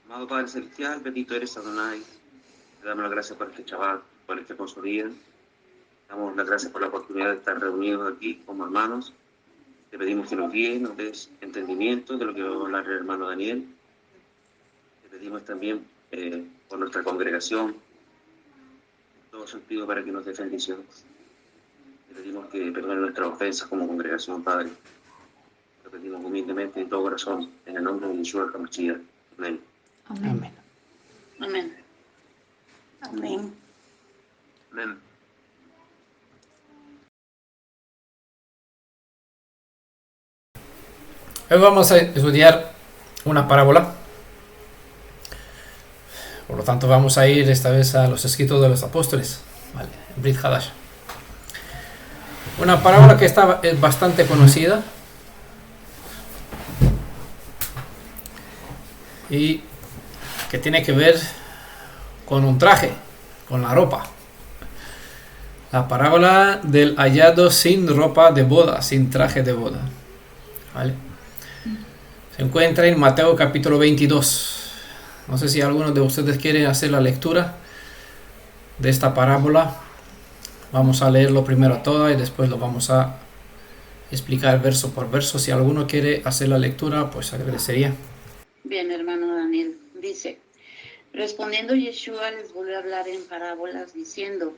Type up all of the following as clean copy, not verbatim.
Amado Padre Celestial, bendito eres Adonai. Te damos las gracias por este Shabbat, por este hermoso día. Damos las gracias por la oportunidad de estar reunidos aquí como hermanos. Te pedimos que nos guíes, nos des entendimiento de lo que va a hablar el hermano Daniel. Te pedimos también por nuestra congregación, en todo sentido, para que nos des bendiciones. Te pedimos que perdone nuestras ofensas como congregación, Padre. Te pedimos humildemente de todo corazón, en el nombre de Yeshua HaMashiach. Amén. Amén. Amén. Amén. Amén. Hoy vamos a estudiar una parábola. Por lo tanto, vamos a ir esta vez a los escritos de los apóstoles, ¿vale? Brit Hadash. Una parábola que es bastante conocida y que tiene que ver con un traje, con la ropa. La parábola del hallado sin ropa de boda, sin traje de boda, ¿vale? Se encuentra en Mateo capítulo 22. No sé si alguno de ustedes quiere hacer la lectura de esta parábola. Vamos a leerlo primero toda y después lo vamos a explicar verso por verso. Si alguno quiere hacer la lectura, pues agradecería. Bien, hermano Daniel. Dice, respondiendo Yeshua les volvió a hablar en parábolas diciendo,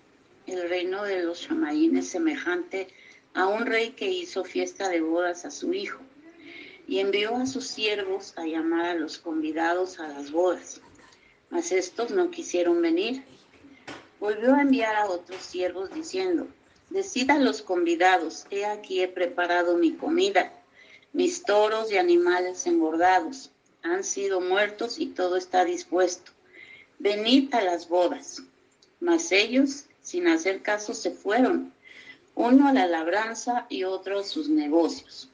el reino de los Shamaín es semejante a un rey que hizo fiesta de bodas a su hijo y envió a sus siervos a llamar a los convidados a las bodas. Mas estos no quisieron venir. Volvió a enviar a otros siervos diciendo, decid a los convidados, he aquí he preparado mi comida, mis toros y animales engordados han sido muertos y todo está dispuesto. Venid a las bodas. Mas ellos, sin hacer caso, se fueron, uno a la labranza y otro a sus negocios.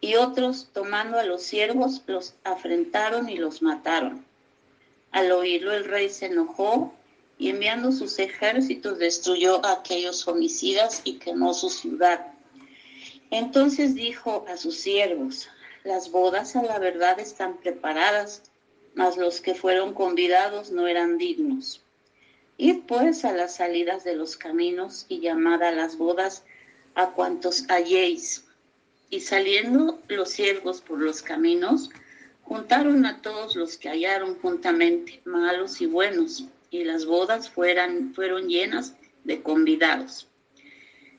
Y otros, tomando a los siervos, los afrentaron y los mataron. Al oírlo el rey se enojó y enviando sus ejércitos destruyó a aquellos homicidas y quemó su ciudad. Entonces dijo a sus siervos, las bodas a la verdad están preparadas, mas los que fueron convidados no eran dignos. Id pues a las salidas de los caminos y llamad a las bodas a cuantos halléis. Y saliendo los siervos por los caminos, juntaron a todos los que hallaron juntamente, malos y buenos, y las bodas fueron llenas de convidados.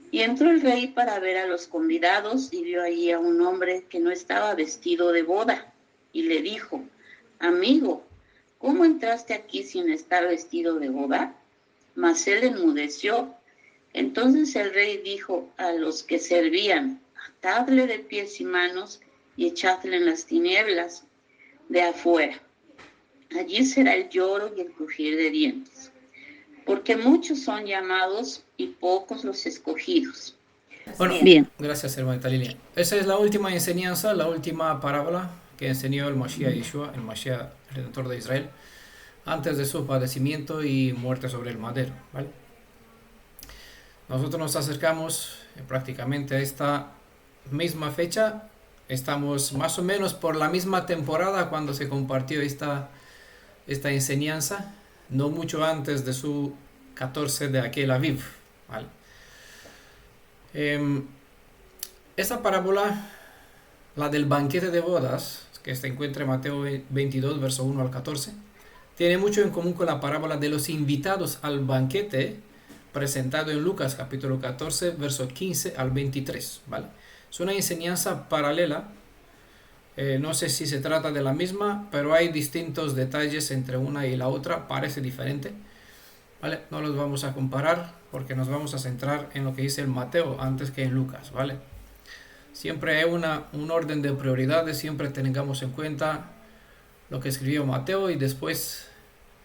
Y entró el rey para ver a los convidados, y vio allí a un hombre que no estaba vestido de boda, y le dijo, amigo, ¿cómo entraste aquí sin estar vestido de boda? Mas él enmudeció. Entonces el rey dijo a los que servían, atadle de pies y manos y echadle en las tinieblas de afuera. Allí será el lloro y el crujir de dientes, porque muchos son llamados y pocos los escogidos. Bueno, Bien. Gracias, hermanita Lilia. Esa es la última enseñanza, la última parábola que enseñó el Mashiach Yeshua, el Mashiach Redentor de Israel, antes de su padecimiento y muerte sobre el madero, ¿vale? Nosotros nos acercamos prácticamente a esta misma fecha. Estamos más o menos por la misma temporada cuando se compartió esta enseñanza, no mucho antes de su 14 de aquel Aviv, ¿vale? Esta parábola, la del banquete de bodas, que se encuentra en Mateo 22, verso 1 al 14, tiene mucho en común con la parábola de los invitados al banquete presentado en Lucas capítulo 14, verso 15 al 23, ¿vale? Es una enseñanza paralela. No sé si se trata de la misma, pero hay distintos detalles entre una y la otra, parece diferente, ¿vale? No los vamos a comparar porque nos vamos a centrar en lo que dice el Mateo antes que en Lucas, ¿vale? Siempre hay un orden de prioridades, siempre tengamos en cuenta lo que escribió Mateo y después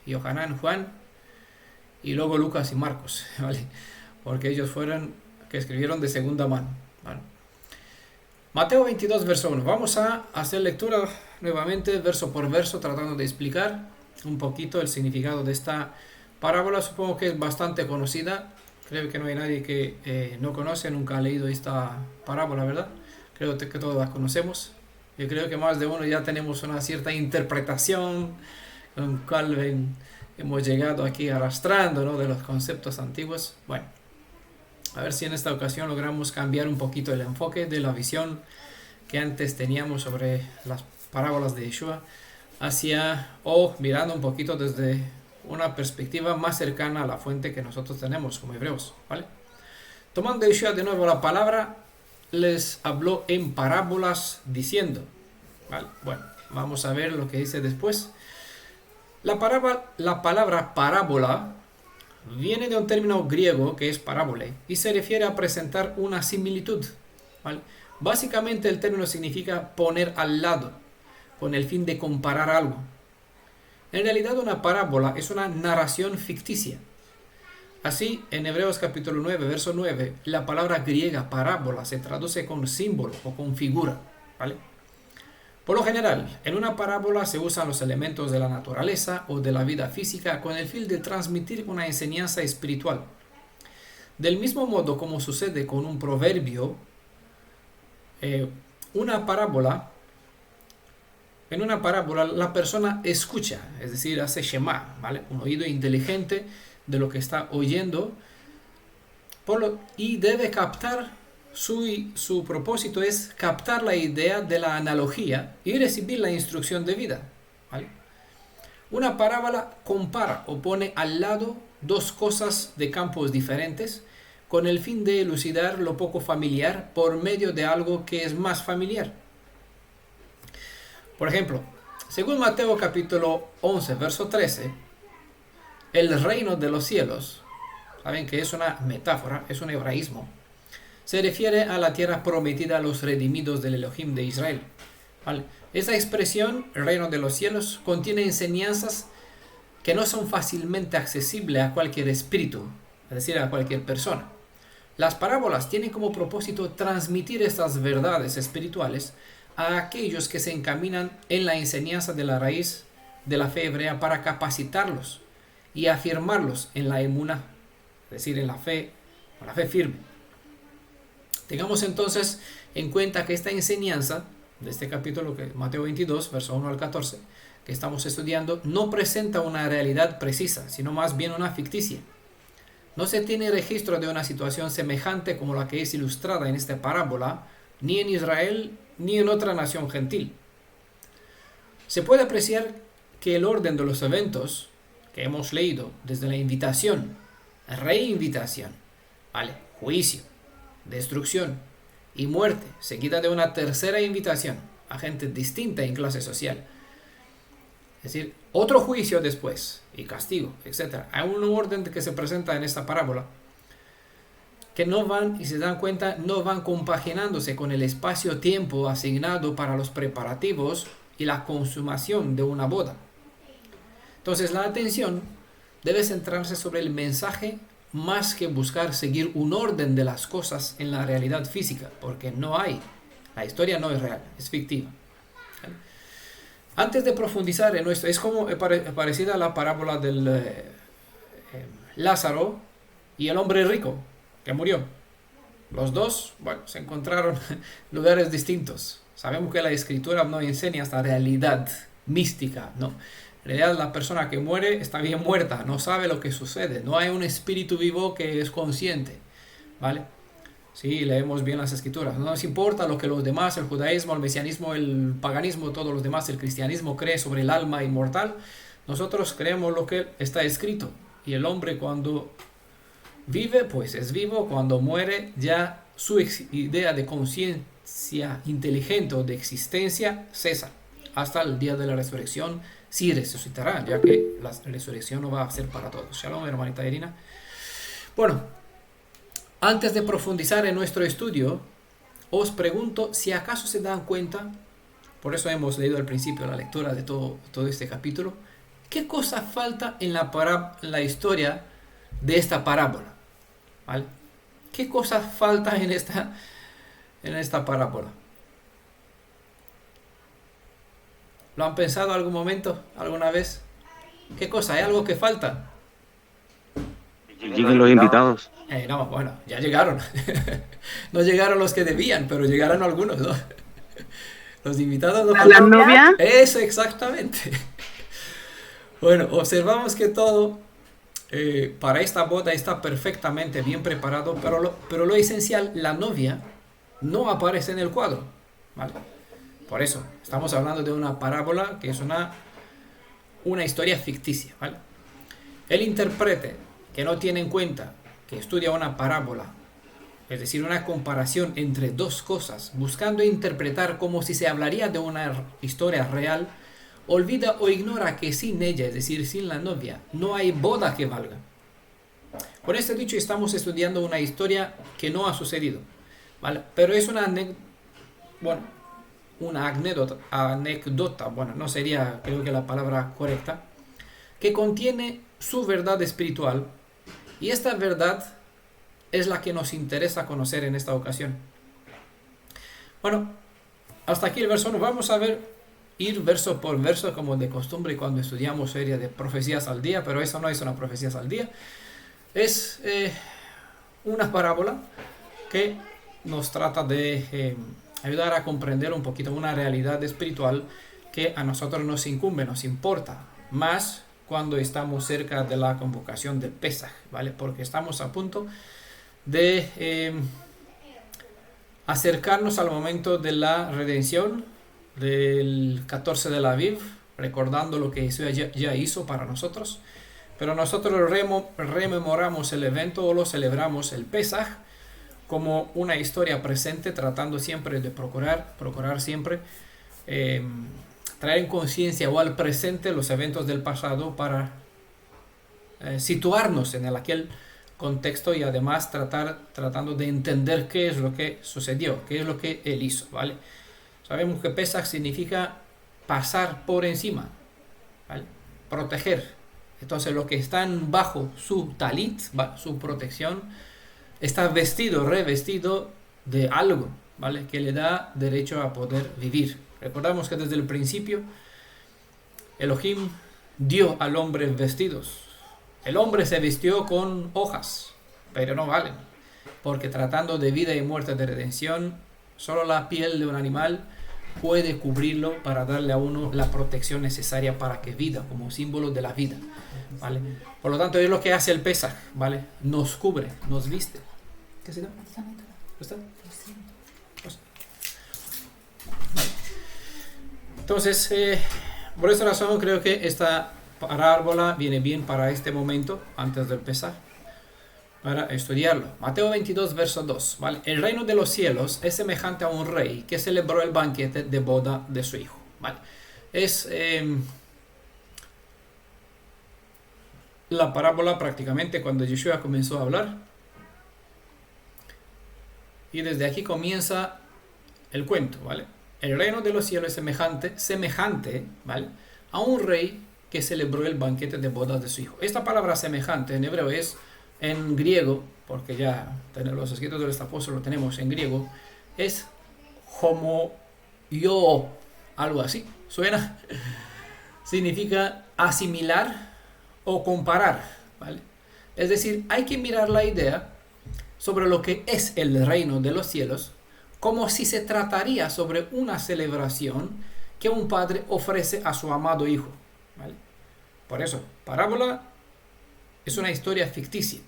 Yohanan, Juan y luego Lucas y Marcos, ¿vale? Porque ellos fueron que escribieron de segunda mano, ¿vale? Mateo 22, verso 1. Vamos a hacer lectura nuevamente, verso por verso, tratando de explicar un poquito el significado de esta parábola. Supongo que es bastante conocida. Creo que no hay nadie que no conoce, nunca ha leído esta parábola, ¿verdad? Creo que todos la conocemos. Yo creo que más de uno ya tenemos una cierta interpretación con cual hemos llegado aquí arrastrando, ¿no?, de los conceptos antiguos. Bueno, a ver si en esta ocasión logramos cambiar un poquito el enfoque de la visión que antes teníamos sobre las parábolas de Yeshua mirando un poquito desde una perspectiva más cercana a la fuente que nosotros tenemos como hebreos, ¿vale? Tomando Yeshua de nuevo la palabra, les habló en parábolas diciendo, ¿vale? Bueno, vamos a ver lo que dice después. La palabra parábola viene de un término griego que es parábole y se refiere a presentar una similitud, ¿vale? Básicamente el término significa poner al lado, con el fin de comparar algo. En realidad una parábola es una narración ficticia. Así, en Hebreos capítulo 9, verso 9, la palabra griega parábola se traduce con símbolo o con figura, ¿vale? Por lo general, en una parábola se usan los elementos de la naturaleza o de la vida física con el fin de transmitir una enseñanza espiritual. Del mismo modo como sucede con un proverbio, en una parábola la persona escucha, es decir, hace shema, ¿vale? Un oído inteligente de lo que está oyendo y debe captar, su propósito es captar la idea de la analogía y recibir la instrucción de vida, ¿vale? Una parábola compara o pone al lado dos cosas de campos diferentes con el fin de elucidar lo poco familiar por medio de algo que es más familiar. Por ejemplo, según Mateo capítulo 11, verso 13, el reino de los cielos, saben que es una metáfora, es un hebraísmo, se refiere a la tierra prometida a los redimidos del Elohim de Israel, ¿vale? Esa expresión, el reino de los cielos, contiene enseñanzas que no son fácilmente accesibles a cualquier espíritu, es decir, a cualquier persona. Las parábolas tienen como propósito transmitir estas verdades espirituales a aquellos que se encaminan en la enseñanza de la raíz de la fe hebrea para capacitarlos y afirmarlos en la emuná, es decir, en la fe firme. Tengamos entonces en cuenta que esta enseñanza de este capítulo, que Mateo 22, verso 1 al 14, que estamos estudiando, no presenta una realidad precisa, sino más bien una ficticia. No se tiene registro de una situación semejante como la que es ilustrada en esta parábola, ni en Israel ni en otra nación gentil. Se puede apreciar que el orden de los eventos que hemos leído, desde la invitación, reinvitación, ¿vale?, juicio, destrucción y muerte, seguida de una tercera invitación a gente distinta en clase social, es decir, otro juicio después y castigo, etc. Hay un orden que se presenta en esta parábola que no van, y se dan cuenta, no van compaginándose con el espacio-tiempo asignado para los preparativos y la consumación de una boda. Entonces la atención debe centrarse sobre el mensaje más que buscar seguir un orden de las cosas en la realidad física, porque la historia no es real, es fictiva. Antes de profundizar en esto, es como parecida a la parábola del Lázaro y el hombre rico que murió. Los dos, bueno, se encontraron en lugares distintos. Sabemos que la escritura no enseña esta realidad mística, ¿no? En realidad la persona que muere está bien muerta, no sabe lo que sucede, no hay un espíritu vivo que es consciente, ¿vale? Sí, leemos bien las escrituras, no nos importa lo que los demás, el judaísmo, el mesianismo, el paganismo, todos los demás, el cristianismo cree sobre el alma inmortal. Nosotros creemos lo que está escrito, y el hombre cuando vive, pues es vivo, cuando muere ya su idea de conciencia inteligente o de existencia cesa, hasta el día de la resurrección. Sí resucitará, ya que la resurrección no va a ser para todos. Shalom, hermanita Irina. Bueno, antes de profundizar en nuestro estudio, os pregunto si acaso se dan cuenta, por eso hemos leído al principio la lectura de todo este capítulo, ¿qué cosa falta en la historia de esta parábola? ¿Vale? ¿Qué cosa falta en esta parábola? ¿Lo han pensado algún momento, alguna vez? ¿Qué cosa? ¿Hay algo que falta? Lleguen los invitados. No, bueno, ya llegaron. No llegaron los que debían, pero llegaron algunos, ¿no? Los invitados no ¿La novia? Eso, exactamente. Bueno, observamos que todo para esta boda está perfectamente bien preparado, pero lo esencial, la novia, no aparece en el cuadro, ¿vale? Por eso, estamos hablando de una parábola que es una historia ficticia, ¿vale? El intérprete que no tiene en cuenta, que estudia una parábola, es decir, una comparación entre dos cosas, buscando interpretar como si se hablaría de una historia real, olvida o ignora que sin ella, es decir, sin la novia, no hay boda que valga. Con este dicho estamos estudiando una historia que no ha sucedido, ¿vale? Pero es una anécdota, bueno, no sería creo que la palabra correcta, que contiene su verdad espiritual, y esta verdad es la que nos interesa conocer en esta ocasión. Bueno, hasta aquí el verso 1. Vamos a ir verso por verso como de costumbre cuando estudiamos serie de profecías al día, pero eso no es una profecías al día, es una parábola que nos trata de ayudar a comprender un poquito una realidad espiritual que a nosotros nos incumbe, nos importa más cuando estamos cerca de la convocación del Pesaj, ¿vale? Porque estamos a punto de acercarnos al momento de la redención del 14 de la Aviv, recordando lo que Jesús ya hizo para nosotros, pero nosotros rememoramos el evento o lo celebramos el Pesaj como una historia presente, tratando siempre de procurar siempre traer en conciencia o al presente los eventos del pasado para situarnos en aquel contexto y además tratando de entender qué es lo que sucedió, qué es lo que él hizo, ¿vale? Sabemos que Pesach significa pasar por encima, ¿vale? Proteger. Entonces lo que están bajo su talit, su protección, está revestido de algo, ¿vale? Que le da derecho a poder vivir. Recordamos que desde el principio Elohim dio al hombre vestidos. El hombre se vistió con hojas, pero no valen, porque tratando de vida y muerte, de redención, solo la piel de un animal puede cubrirlo para darle a uno la protección necesaria para que vida, como símbolo de la vida, ¿vale? Por lo tanto, es lo que hace el Pesaj, ¿vale? Nos cubre, nos viste. ¿Qué se da? ¿Está? Entonces, por esa razón creo que esta parábola viene bien para este momento, antes de empezar, para estudiarlo. Mateo 22, verso 2, ¿vale? El reino de los cielos es semejante a un rey que celebró el banquete de boda de su hijo, ¿vale? Es la parábola prácticamente cuando Yeshua comenzó a hablar, y desde aquí comienza el cuento, ¿vale? El reino de los cielos es semejante, ¿vale?, a un rey que celebró el banquete de bodas de su hijo. Esta palabra semejante en hebreo es, en griego, porque ya los escritos de los apóstoles lo tenemos en griego, es homoio, algo así. ¿Suena? Significa asimilar o comparar, ¿vale? Es decir, hay que mirar la idea sobre lo que es el reino de los cielos como si se trataría sobre una celebración que un padre ofrece a su amado hijo, ¿vale? Por eso, parábola es una historia ficticia.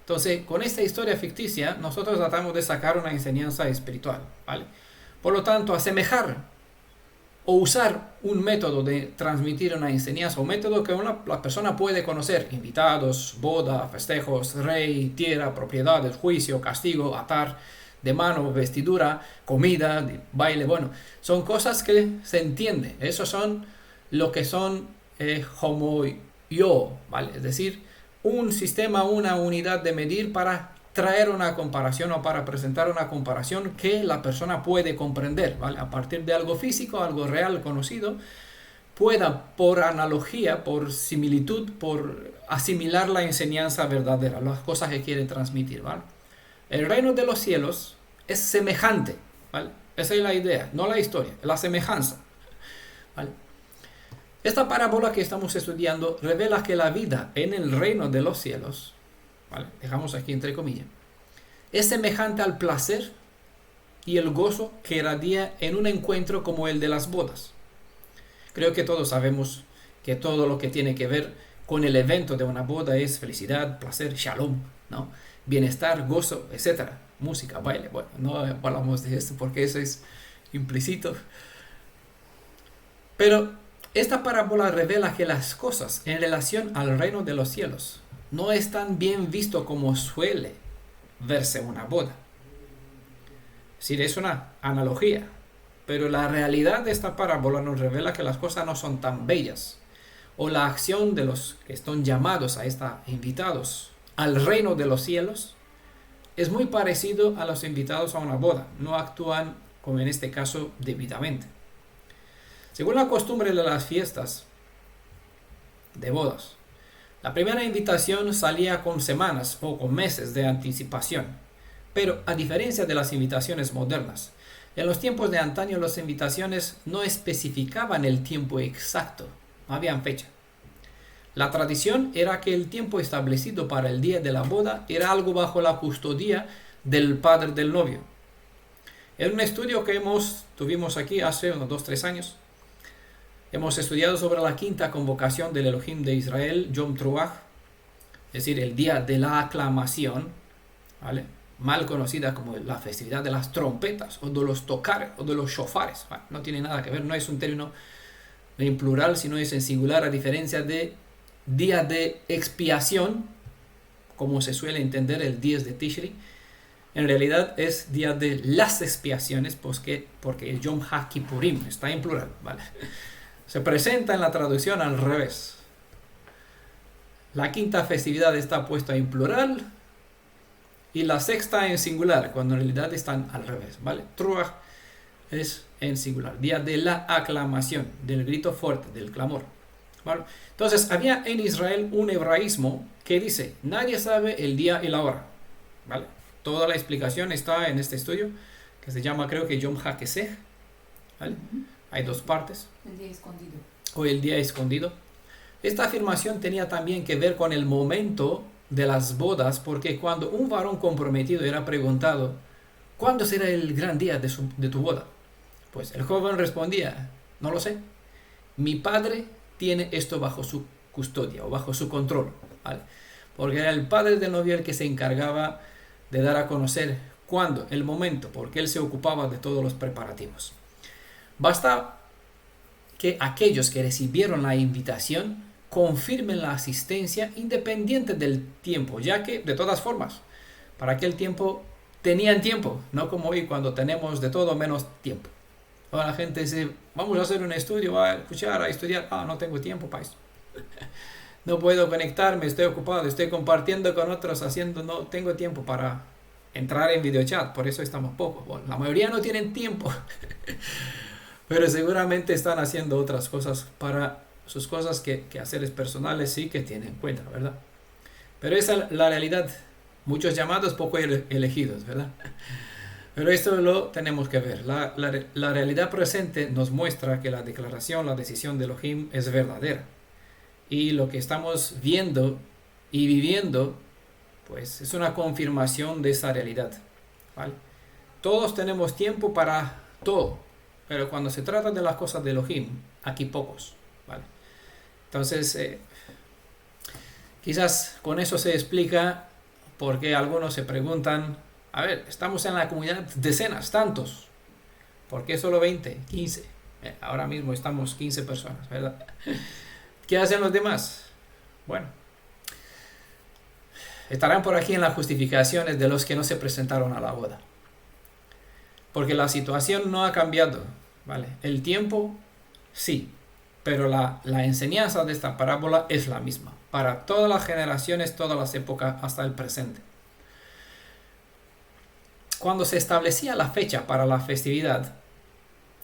Entonces, con esta historia ficticia, nosotros tratamos de sacar una enseñanza espiritual, ¿vale? Por lo tanto, asemejar o usar un método de transmitir una enseñanza, un método que la persona puede conocer, invitados, boda, festejos, rey, tierra, propiedades, juicio, castigo, atar de mano, vestidura, comida, baile, bueno, son cosas que se entiende. Esos son lo que son homoio, ¿vale? Es decir, un sistema, una unidad de medir para traer una comparación o para presentar una comparación que la persona puede comprender, ¿vale? A partir de algo físico, algo real, conocido, pueda por analogía, por similitud, por asimilar la enseñanza verdadera, las cosas que quiere transmitir, ¿vale? El reino de los cielos es semejante, ¿vale? Esa es la idea, no la historia, la semejanza, ¿vale? Esta parábola que estamos estudiando revela que la vida en el reino de los cielos, ¿vale?, dejamos aquí entre comillas, es semejante al placer y el gozo que irradia en un encuentro como el de las bodas. Creo que todos sabemos que todo lo que tiene que ver con el evento de una boda es felicidad, placer, shalom, ¿no? Bienestar, gozo, etcétera. Música, baile. Bueno, no hablamos de esto porque eso es implícito. Pero esta parábola revela que las cosas en relación al reino de los cielos no es tan bien visto como suele verse una boda. Es decir, es una analogía, pero la realidad de esta parábola nos revela que las cosas no son tan bellas, o la acción de los que están llamados a estar invitados al reino de los cielos es muy parecido a los invitados a una boda. No actúan, como en este caso, debidamente. Según la costumbre de las fiestas de bodas, la primera invitación salía con semanas o con meses de anticipación. Pero a diferencia de las invitaciones modernas, en los tiempos de antaño las invitaciones no especificaban el tiempo exacto, no habían fecha. La tradición era que el tiempo establecido para el día de la boda era algo bajo la custodia del padre del novio. En un estudio que tuvimos aquí hace unos 2-3 años, hemos estudiado sobre la quinta convocación del Elohim de Israel, Yom Truach, es decir, el día de la aclamación, ¿vale? Mal conocida como la festividad de las trompetas, o de los tocares, o de los shofares. ¿Vale? No tiene nada que ver, no es un término en plural, sino es en singular, a diferencia de día de expiación, como se suele entender el 10 de Tishri. En realidad es día de las expiaciones, porque el Yom HaKippurim está en plural, ¿vale? Se presenta en la traducción al revés. La quinta festividad está puesta en plural y la sexta en singular, cuando en realidad están al revés, ¿vale? Truach es en singular, día de la aclamación, del grito fuerte, del clamor, ¿vale? Entonces, había en Israel un hebraísmo que dice, nadie sabe el día y la hora, ¿vale? Toda la explicación está en este estudio, que se llama, creo que Yom HaKesech, ¿vale? Hay 2 partes. El día escondido. O el día escondido. Esta afirmación tenía también que ver con el momento de las bodas, porque cuando un varón comprometido era preguntado, ¿cuándo será el gran día de tu boda? Pues el joven respondía, no lo sé. Mi padre tiene esto bajo su custodia o bajo su control, ¿vale? Porque era el padre del novio el que se encargaba de dar a conocer cuándo, el momento, porque él se ocupaba de todos los preparativos. Basta que aquellos que recibieron la invitación confirmen la asistencia independiente del tiempo, ya que, de todas formas, para aquel tiempo tenían tiempo, no como hoy cuando tenemos de todo menos tiempo. Ahora la gente dice, vamos a hacer un estudio, a escuchar, a estudiar. No tengo tiempo para eso. No puedo conectarme, estoy ocupado, estoy compartiendo con otros, no tengo tiempo para entrar en videochat, por eso estamos pocos. Bueno, la mayoría no tienen tiempo. Pero seguramente están haciendo otras cosas para sus cosas que haceres personales sí que tienen en cuenta, ¿verdad? Pero esa es la realidad. Muchos llamados, poco elegidos, ¿verdad? Pero esto lo tenemos que ver. La realidad presente nos muestra que la declaración, la decisión de Elohim es verdadera. Y lo que estamos viendo y viviendo, pues es una confirmación de esa realidad, ¿vale? Todos tenemos tiempo para todo. Pero cuando se trata de las cosas de Elohim, aquí pocos, ¿vale? Entonces, quizás con eso se explica por qué algunos se preguntan, a ver, estamos en la comunidad decenas, tantos, ¿por qué solo 20, 15? Ahora mismo estamos 15 personas, ¿verdad? ¿Qué hacen los demás? Bueno, estarán por aquí en las justificaciones de los que no se presentaron a la boda. Porque la situación no ha cambiado, ¿vale? El tiempo, sí, pero la enseñanza de esta parábola es la misma, para todas las generaciones, todas las épocas, hasta el presente. Cuando se establecía la fecha para la festividad,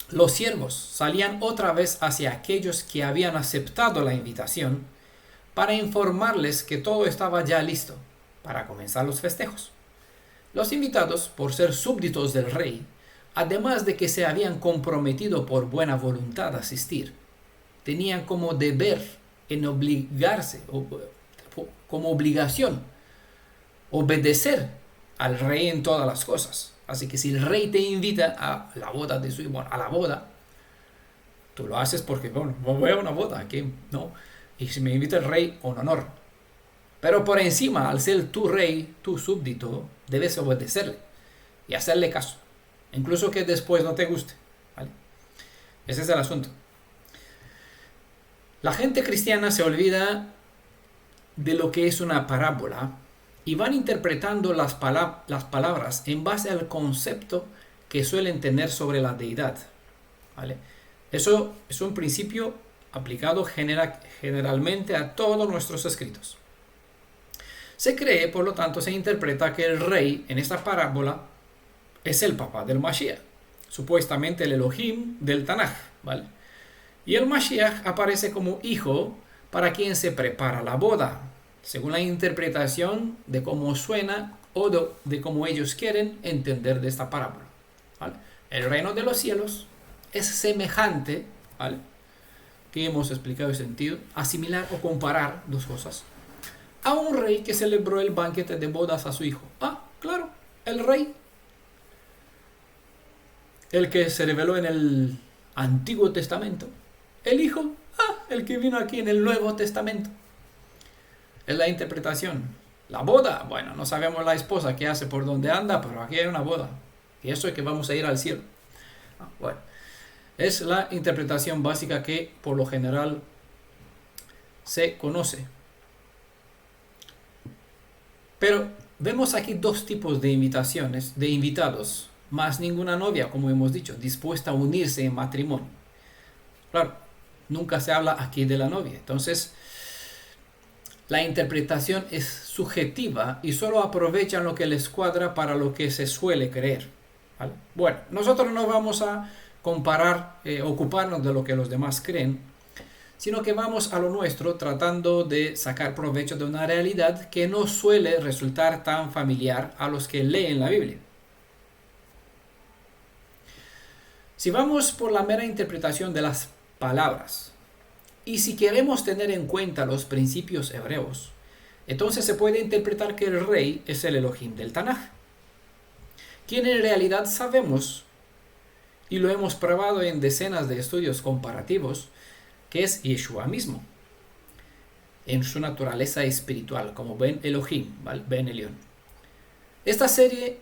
los siervos salían otra vez hacia aquellos que habían aceptado la invitación para informarles que todo estaba ya listo para comenzar los festejos. Los invitados, por ser súbditos del rey, además de que se habían comprometido por buena voluntad a asistir, tenían como deber en obligarse, como obligación, obedecer al rey en todas las cosas. Así que si el rey te invita a la boda Tú lo haces porque, bueno, voy a una boda, aquí, ¿no? Y si me invita el rey, un honor. Pero por encima, al ser tu rey, tu súbdito, debes obedecerle y hacerle caso. Incluso que después no te guste, ¿vale? Ese es el asunto. La gente cristiana se olvida de lo que es una parábola y van interpretando las palabras en base al concepto que suelen tener sobre la deidad, ¿vale? Eso es un principio aplicado generalmente a todos nuestros escritos. Se cree, por lo tanto, se interpreta que el rey en esta parábola es el papá del Mashiach, supuestamente el Elohim del Tanaj, ¿vale? Y el Mashiach aparece como hijo para quien se prepara la boda, según la interpretación de cómo suena o de cómo ellos quieren entender de esta parábola, ¿vale? El reino de los cielos es semejante, ¿vale? Que hemos explicado el sentido, asimilar o comparar dos cosas, a un rey que celebró el banquete de bodas a su hijo. Ah, claro, el rey, el que se reveló en el Antiguo Testamento. El hijo, el que vino aquí en el Nuevo Testamento. Es la interpretación. La boda, bueno, no sabemos la esposa qué hace, por dónde anda, pero aquí hay una boda. Y eso es que vamos a ir al cielo. Bueno, es la interpretación básica que por lo general se conoce. Pero vemos aquí dos tipos de invitaciones, de invitados, más ninguna novia, como hemos dicho, dispuesta a unirse en matrimonio. Claro, nunca se habla aquí de la novia. Entonces, la interpretación es subjetiva y solo aprovechan lo que les cuadra para lo que se suele creer, ¿vale? Bueno, nosotros no vamos a comparar, ocuparnos de lo que los demás creen, sino que vamos a lo nuestro tratando de sacar provecho de una realidad que no suele resultar tan familiar a los que leen la Biblia. Si vamos por la mera interpretación de las palabras, y si queremos tener en cuenta los principios hebreos, entonces se puede interpretar que el rey es el Elohim del Tanaj, quien en realidad sabemos, y lo hemos probado en decenas de estudios comparativos, que es Yeshua mismo, en su naturaleza espiritual, como Ben Elohim, ¿vale? Ben Elión. Esta sería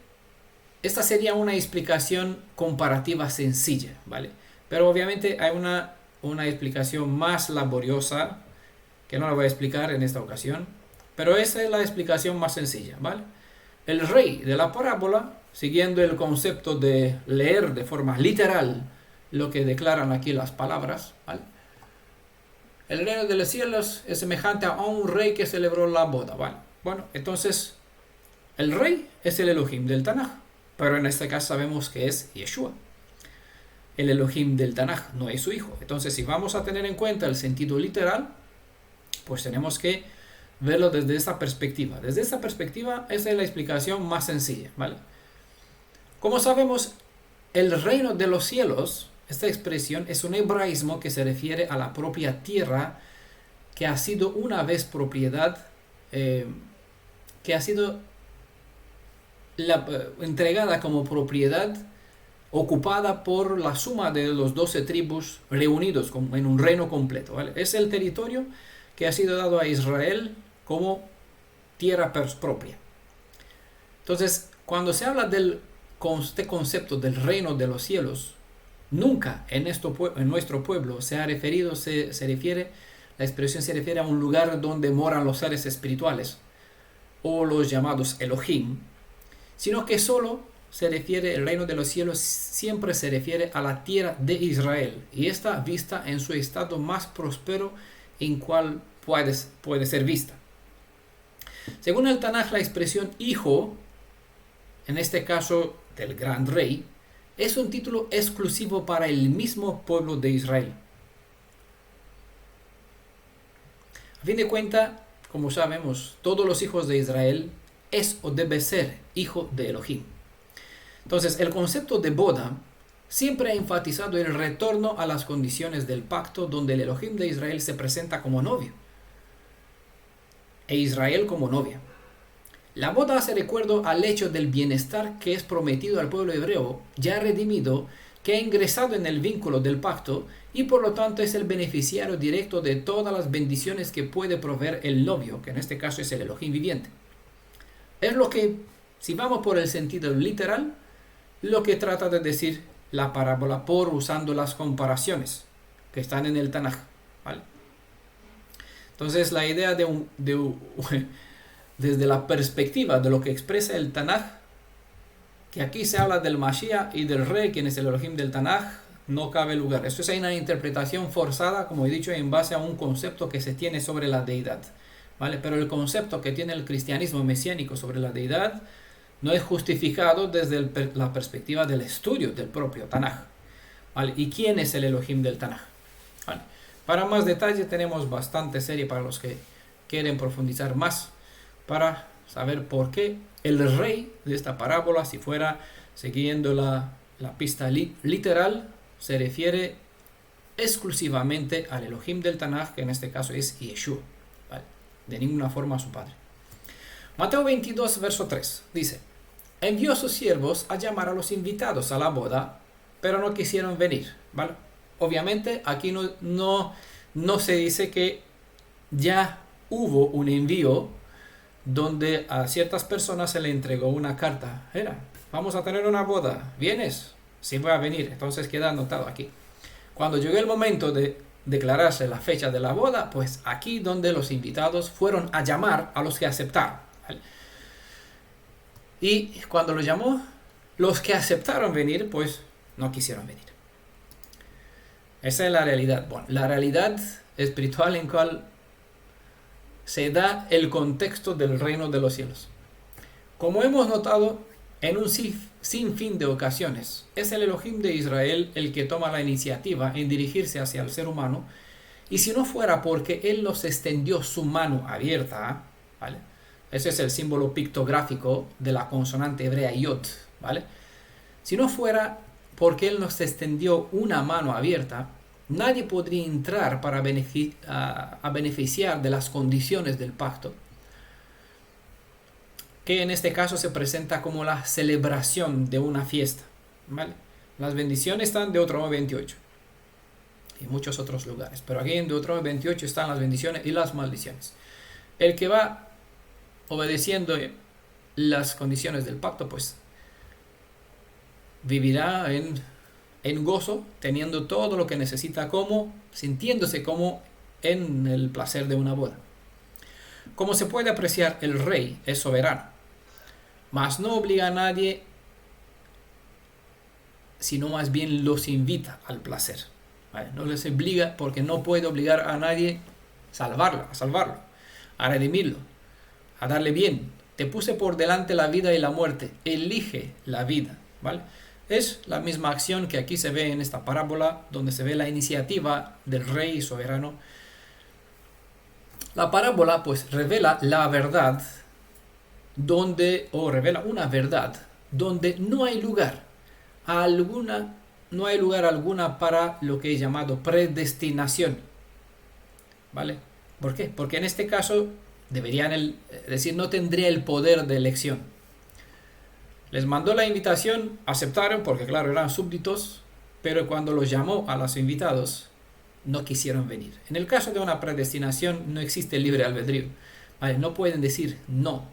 una explicación comparativa sencilla, ¿vale? Pero obviamente hay una explicación más laboriosa, que no la voy a explicar en esta ocasión, pero esa es la explicación más sencilla, ¿vale? El rey de la parábola, siguiendo el concepto de leer de forma literal lo que declaran aquí las palabras, ¿vale? El reino de los cielos es semejante a un rey que celebró la boda, ¿vale? Bueno, entonces el rey es el Elohim del Tanaj, pero en este caso sabemos que es Yeshua. El Elohim del Tanaj no es su hijo. Entonces, si vamos a tener en cuenta el sentido literal, pues tenemos que verlo desde esta perspectiva. Desde esta perspectiva, esa es la explicación más sencilla, ¿vale? Como sabemos, el reino de los cielos, esta expresión es un hebraísmo que se refiere a la propia tierra que ha sido una vez propiedad, que ha sido entregada como propiedad ocupada por la suma de los 12 tribus reunidos en un reino completo, ¿vale? Es el territorio que ha sido dado a Israel como tierra propia. Entonces, cuando se habla de este concepto del reino de los cielos, nunca en nuestro pueblo la expresión se refiere a un lugar donde moran los seres espirituales o los llamados Elohim, sino que el reino de los cielos siempre se refiere a la tierra de Israel y está vista en su estado más próspero en cual puede ser vista. Según el Tanaj, la expresión hijo, en este caso del gran rey, es un título exclusivo para el mismo pueblo de Israel. A fin de cuentas, como sabemos, todos los hijos de Israel es o debe ser hijo de Elohim. Entonces, el concepto de boda siempre ha enfatizado el retorno a las condiciones del pacto donde el Elohim de Israel se presenta como novio e Israel como novia. La boda hace recuerdo al hecho del bienestar que es prometido al pueblo hebreo ya redimido que ha ingresado en el vínculo del pacto y por lo tanto es el beneficiario directo de todas las bendiciones que puede proveer el novio, que en este caso es el Elohim viviente. Es lo que, si vamos por el sentido literal, lo que trata de decir la parábola por usando las comparaciones que están en el Tanaj, ¿vale? Entonces la idea desde la perspectiva de lo que expresa el Tanaj, que aquí se habla del Mashiach y del rey, quien es el Elohim del Tanaj, no cabe lugar. Eso es una interpretación forzada, como he dicho, en base a un concepto que se tiene sobre la deidad, ¿vale? Pero el concepto que tiene el cristianismo mesiánico sobre la deidad no es justificado desde la perspectiva del estudio del propio Tanaj, ¿vale? ¿Y quién es el Elohim del Tanaj? ¿Vale? Para más detalle tenemos bastante serie para los que quieren profundizar más, para saber por qué el rey de esta parábola, si fuera siguiendo la pista literal, se refiere exclusivamente al Elohim del Tanaj, que en este caso es Yeshua, ¿vale? De ninguna forma a su padre. Mateo 22, verso 3, dice: envió a sus siervos a llamar a los invitados a la boda, pero no quisieron venir, ¿vale? Obviamente aquí no se dice que ya hubo un envío donde a ciertas personas se le entregó una carta. Vamos a tener una boda, ¿vienes? Sí, voy a venir. Entonces queda anotado aquí. Cuando llegó el momento de declararse la fecha de la boda, pues aquí donde los invitados fueron a llamar a los que aceptaron, ¿vale? Y cuando los llamó, los que aceptaron venir, pues no quisieron venir. Esa es la realidad. Bueno, la realidad espiritual en cual se da el contexto del reino de los cielos. Como hemos notado en un sinfín de ocasiones, es el Elohim de Israel el que toma la iniciativa en dirigirse hacia el ser humano, y si no fuera porque Él nos extendió su mano abierta, ¿vale? Ese es el símbolo pictográfico de la consonante hebrea Yod, ¿vale? Si no fuera porque Él nos extendió una mano abierta, nadie podría entrar para beneficiar de las condiciones del pacto, que en este caso se presenta como la celebración de una fiesta, ¿vale? Las bendiciones están en Deuteronomio 28 y muchos otros lugares, pero aquí en Deuteronomio 28 están las bendiciones y las maldiciones. El que va obedeciendo las condiciones del pacto, pues vivirá en gozo, teniendo todo lo que necesita, como sintiéndose como en el placer de una boda. Como se puede apreciar, el rey es soberano, mas no obliga a nadie, sino más bien los invita al placer, ¿vale? No les obliga, porque no puede obligar a nadie a salvarlo, a redimirlo, a darle bien. Te puse por delante la vida y la muerte, elige la vida, ¿vale? Es la misma acción que aquí se ve en esta parábola, donde se ve la iniciativa del rey soberano. La parábola pues revela la verdad revela una verdad donde no hay lugar alguna para lo que es llamado predestinación, ¿vale? ¿Por qué? Porque en este caso deberían decir, no tendría el poder de elección. Les mandó la invitación, aceptaron porque claro eran súbditos, pero cuando los llamó a los invitados no quisieron venir. En el caso de una predestinación no existe libre albedrío, ¿vale? No pueden decir no,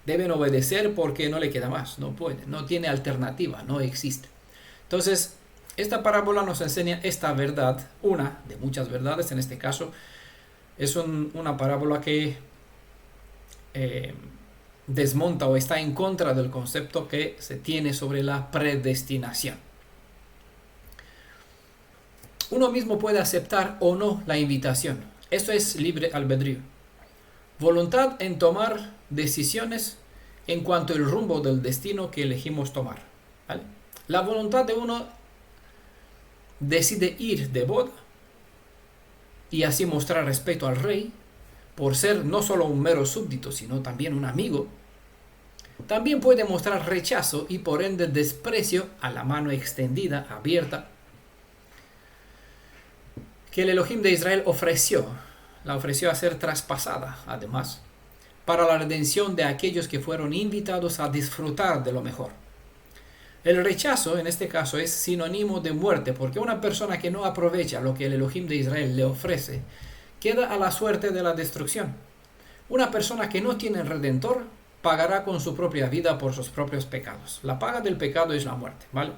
deben obedecer porque no le queda más, no pueden, no tiene alternativa, no existe. Entonces esta parábola nos enseña esta verdad, una de muchas verdades. En este caso es una parábola que desmonta o está en contra del concepto que se tiene sobre la predestinación. Uno mismo puede aceptar o no la invitación. Eso es libre albedrío. Voluntad en tomar decisiones en cuanto al rumbo del destino que elegimos tomar, ¿vale? La voluntad de uno decide ir de boda y así mostrar respeto al rey por ser no solo un mero súbdito, sino también un amigo. También puede mostrar rechazo y por ende desprecio a la mano extendida, abierta, que el Elohim de Israel la ofreció a ser traspasada, además, para la redención de aquellos que fueron invitados a disfrutar de lo mejor. El rechazo en este caso es sinónimo de muerte, porque una persona que no aprovecha lo que el Elohim de Israel le ofrece queda a la suerte de la destrucción. Una persona que no tiene redentor pagará con su propia vida por sus propios pecados. La paga del pecado es la muerte, ¿vale?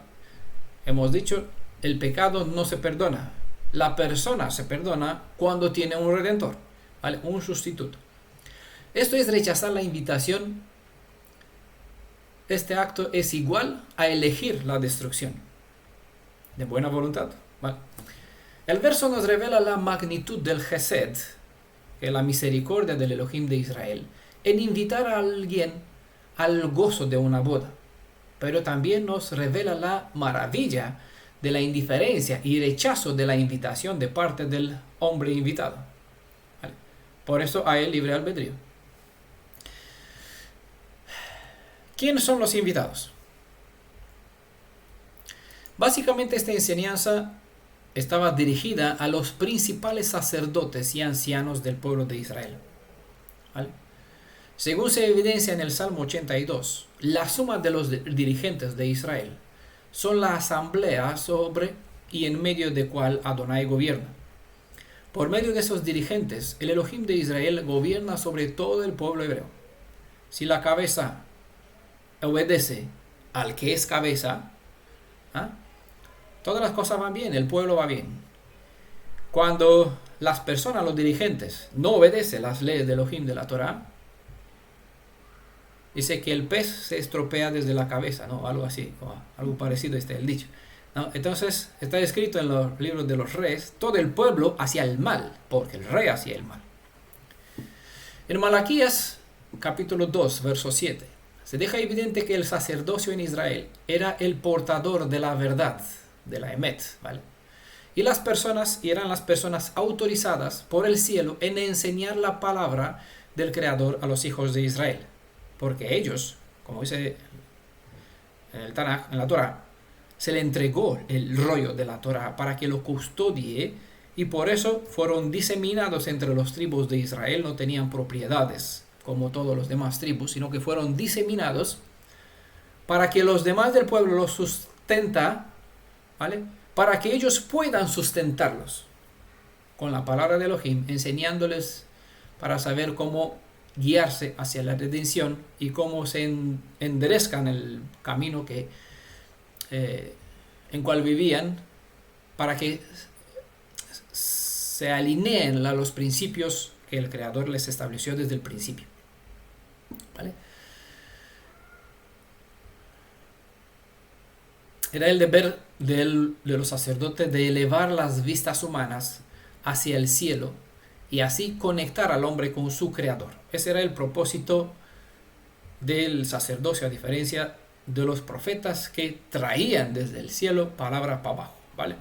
Hemos dicho, el pecado no se perdona. La persona se perdona cuando tiene un redentor, ¿vale? Un sustituto. Esto es rechazar la invitación. Este acto es igual a elegir la destrucción. De buena voluntad, ¿vale? El verso nos revela la magnitud del Gesed, que es la misericordia del Elohim de Israel, en invitar a alguien al gozo de una boda. Pero también nos revela la maravilla de la indiferencia y rechazo de la invitación de parte del hombre invitado. ¿Vale? Por eso hay libre albedrío. ¿Quiénes son los invitados? Básicamente esta enseñanza estaba dirigida a los principales sacerdotes y ancianos del pueblo de Israel. ¿Vale? Según se evidencia en el Salmo 82, la suma de los dirigentes de Israel son la asamblea sobre y en medio de cual Adonai gobierna. Por medio de esos dirigentes, el Elohim de Israel gobierna sobre todo el pueblo hebreo. Si la cabeza obedece al que es cabeza, todas las cosas van bien, el pueblo va bien. Cuando las personas, los dirigentes, no obedecen las leyes del Elohim de la Torah, dice que el pez se estropea desde la cabeza, ¿no? Algo así, algo parecido está el dicho, ¿no? Entonces está escrito en los libros de los reyes, todo el pueblo hacía el mal, porque el rey hacía el mal. En Malaquías, capítulo 2, verso 7, se deja evidente que el sacerdocio en Israel era el portador de la verdad, de la emet, ¿vale? Y eran las personas autorizadas por el cielo en enseñar la palabra del Creador a los hijos de Israel. Porque ellos, como dice en el Tanaj, en la Torah, se le entregó el rollo de la Torah para que lo custodie, y por eso fueron diseminados entre los tribus de Israel. No tenían propiedades como todos los demás tribus, sino que fueron diseminados para que los demás del pueblo los sustenta, ¿vale? Para que ellos puedan sustentarlos con la palabra de Elohim, enseñándoles para saber cómo guiarse hacia la redención y cómo se enderezcan el camino en cual vivían, para que se alineen a los principios que el Creador les estableció desde el principio. ¿Vale? Era el deber de los sacerdotes de elevar las vistas humanas hacia el cielo y así conectar al hombre con su Creador. Ese era el propósito del sacerdocio, a diferencia de los profetas que traían desde el cielo palabra para abajo, ¿vale?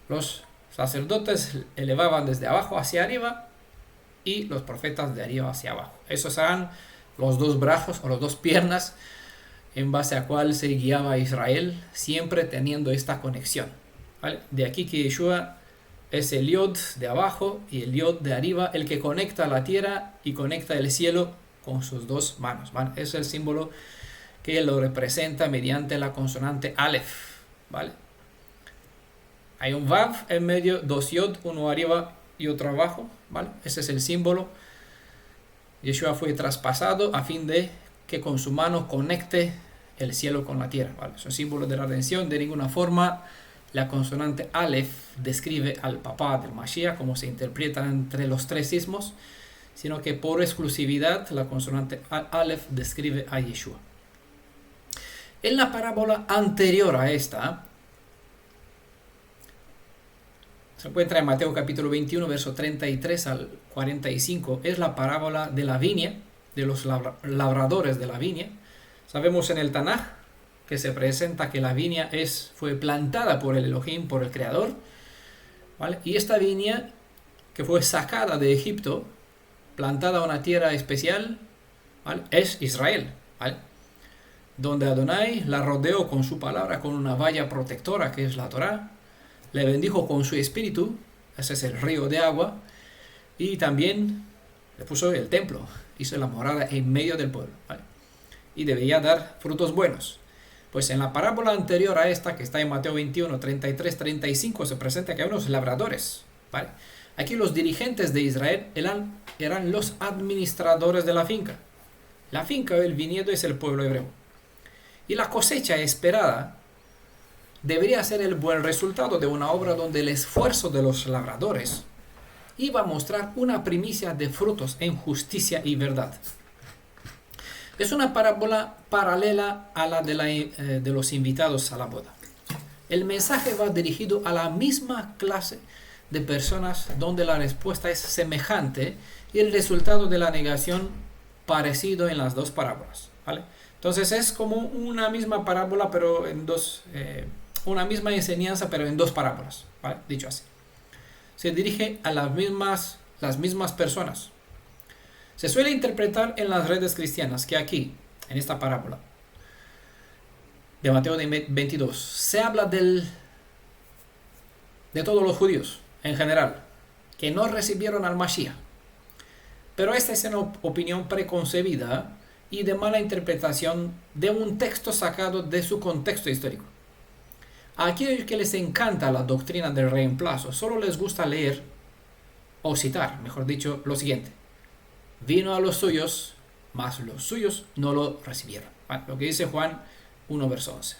Los sacerdotes elevaban desde abajo hacia arriba y los profetas de arriba hacia abajo. Esos eran los dos brazos o las dos piernas en base a cual se guiaba a Israel, siempre teniendo esta conexión, ¿vale? De aquí que Yeshua es el Yod de abajo y el Yod de arriba, el que conecta la tierra y conecta el cielo con sus dos manos, ¿vale? Es el símbolo que lo representa mediante la consonante Aleph, ¿vale? Hay un Vav en medio, dos Yod, uno arriba y otro abajo, ¿vale? Ese es el símbolo. Yeshua fue traspasado a fin de que con su mano conecte el cielo con la tierra, ¿vale? Es un símbolo de la redención. De ninguna forma la consonante Aleph describe al papá del Mashiach, como se interpreta entre los tres sismos, sino que por exclusividad la consonante Aleph describe a Yeshua. En la parábola anterior a esta, se encuentra en Mateo capítulo 21, verso 33 al 45, es la parábola de la viña, de los labradores de la viña. Sabemos en el Tanaj que se presenta que la viña fue plantada por el Elohim, por el Creador, ¿vale? Y esta viña que fue sacada de Egipto, plantada en una tierra especial, ¿vale? Es Israel, ¿vale? Donde Adonai la rodeó con su palabra, con una valla protectora que es la Torah, le bendijo con su espíritu, ese es el río de agua, y también le puso el templo, hizo la morada en medio del pueblo, ¿vale? Y debía dar frutos buenos. Pues en la parábola anterior a esta, que está en Mateo 21, 33, 35, se presenta que hay unos labradores, ¿vale? Aquí los dirigentes de Israel eran los administradores de la finca. La finca o el viñedo es el pueblo hebreo. Y la cosecha esperada debería ser el buen resultado de una obra donde el esfuerzo de los labradores iba a mostrar una primicia de frutos en justicia y verdad. Es una parábola paralela a la de los invitados a la boda. El mensaje va dirigido a la misma clase de personas donde la respuesta es semejante y el resultado de la negación parecido en las dos parábolas, ¿vale? Entonces es como una misma parábola, pero en dos, una misma enseñanza, pero en dos parábolas, ¿vale? Dicho así. Se dirige a las mismas personas. Se suele interpretar en las redes cristianas que aquí, en esta parábola de Mateo 22, se habla de todos los judíos en general, que no recibieron al Mashiach. Pero esta es una opinión preconcebida y de mala interpretación de un texto sacado de su contexto histórico. A aquellos que les encanta la doctrina del reemplazo, solo les gusta leer, o citar, mejor dicho, lo siguiente: vino a los suyos, mas los suyos no lo recibieron. Lo que dice Juan 1, verso 11.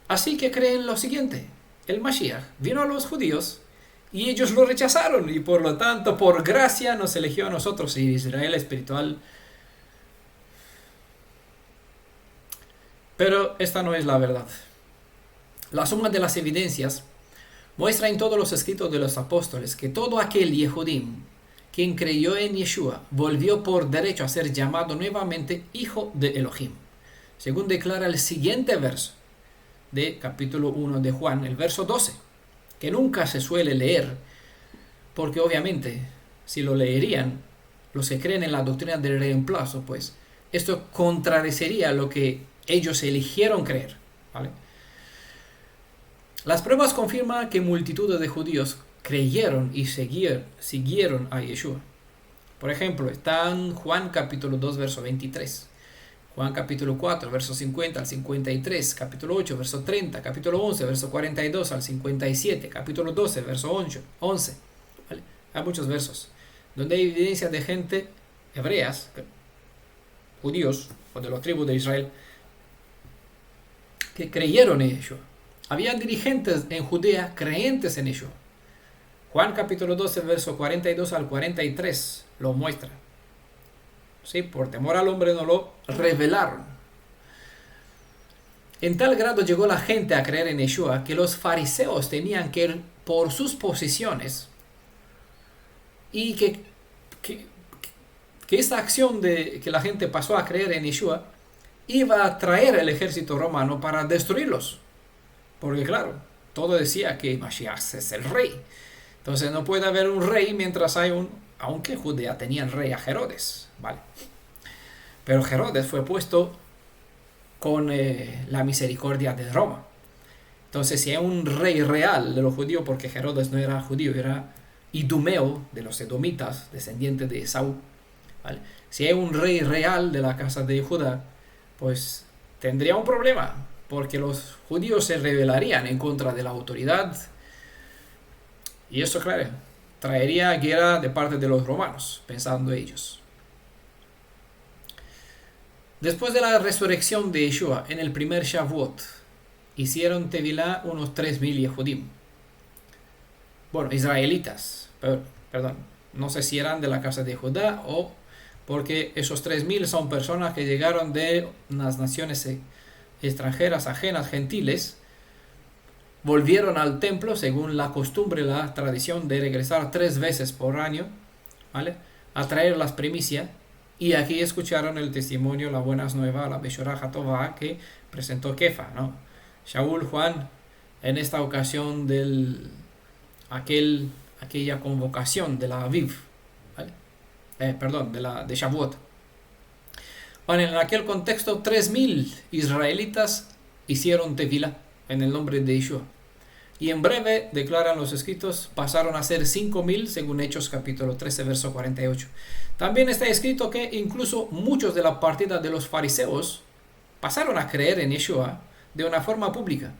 Así que creen lo siguiente: el Mashiach vino a los judíos y ellos lo rechazaron, y por lo tanto, por gracia nos eligió a nosotros, y Israel espiritual. Pero esta no es la verdad. La suma de las evidencias muestra en todos los escritos de los apóstoles que todo aquel Yehudim quien creyó en Yeshua volvió por derecho a ser llamado nuevamente hijo de Elohim, según declara el siguiente verso de capítulo 1 de Juan, el verso 12, que nunca se suele leer, porque obviamente si lo leerían los que creen en la doctrina del reemplazo, pues esto contradeciría lo que ellos eligieron creer, ¿vale? Las pruebas confirman que multitudes de judíos creyeron y siguieron a Yeshua. Por ejemplo, está en Juan capítulo 2, verso 23, Juan capítulo 4, verso 50 al 53, capítulo 8, verso 30, capítulo 11, verso 42 al 57, capítulo 12, verso 11. ¿Vale? Hay muchos versos donde hay evidencia de gente hebreas, judíos o de los tribus de Israel, que creyeron en Yeshua. Había dirigentes en Judea creyentes en Yeshua. Juan capítulo 12, verso 42 al 43 lo muestra. Sí, por temor al hombre no lo revelaron. En tal grado llegó la gente a creer en Yeshua que los fariseos temían que por sus posiciones y que esta acción de que la gente pasó a creer en Yeshua iba a traer el ejército romano para destruirlos. Porque claro, todo decía que Mashiach es el rey. Entonces no puede haber un rey mientras hay aunque Judea tenía el rey a Herodes, ¿vale? Pero Herodes fue puesto con la misericordia de Roma. Entonces si hay un rey real de los judíos, porque Herodes no era judío, era idumeo de los edomitas, descendiente de Esaú, ¿vale? Si hay un rey real de la casa de Judá, pues tendría un problema, porque los judíos se rebelarían en contra de la autoridad. Y eso, claro, traería guerra de parte de los romanos, pensando ellos. Después de la resurrección de Yeshua, en el primer Shavuot, hicieron Tevilá unos 3.000 Yehudim. Bueno, israelitas, perdón, no sé si eran de la casa de Judá o porque esos 3.000 son personas que llegaron de unas naciones extranjeras, ajenas, gentiles, volvieron al templo según la costumbre, la tradición de regresar 3 veces por año, ¿vale?, a traer las primicias, y aquí escucharon el testimonio, la buenas nuevas, la Beshorah HaTovah que presentó Kefa, ¿no? Shaul, Juan, en esta ocasión aquella convocación de la Aviv, ¿vale? De Shavuot. Bueno, en aquel contexto 3.000 israelitas hicieron Tevilá en el nombre de Yeshua. Y en breve, declaran los escritos, pasaron a ser 5.000 según Hechos capítulo 13, verso 48. También está escrito que incluso muchos de la partida de los fariseos pasaron a creer en Yeshua de una forma pública.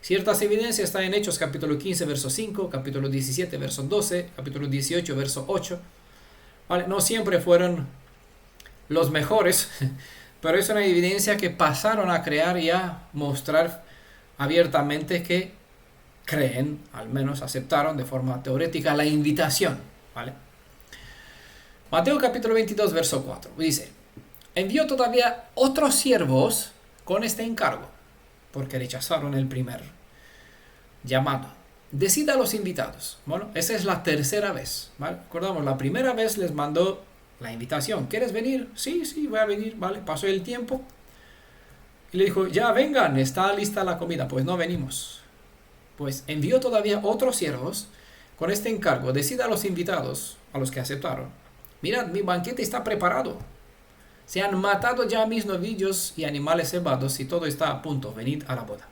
Ciertas evidencias están en Hechos capítulo 15, verso 5, capítulo 17, verso 12, capítulo 18, verso 8. ¿Vale? No siempre fueron los mejores, pero es una evidencia que pasaron a crear y a mostrar abiertamente que creen, al menos aceptaron de forma teórica la invitación. ¿Vale? Mateo capítulo 22, verso 4 dice: envió todavía otros siervos con este encargo, porque rechazaron el primer llamado. Decida a los invitados. Bueno, esa es la tercera vez. ¿Vale? Recordamos, la primera vez les mandó la invitación. ¿Quieres venir? Sí, voy a venir. Vale, pasó el tiempo. Y le dijo, ya vengan, está lista la comida. Pues no venimos. Pues envió todavía otros siervos con este encargo. Decida a los invitados, a los que aceptaron. Mirad, mi banquete está preparado. Se han matado ya mis novillos y animales cebados y todo está a punto. Venid a la boda.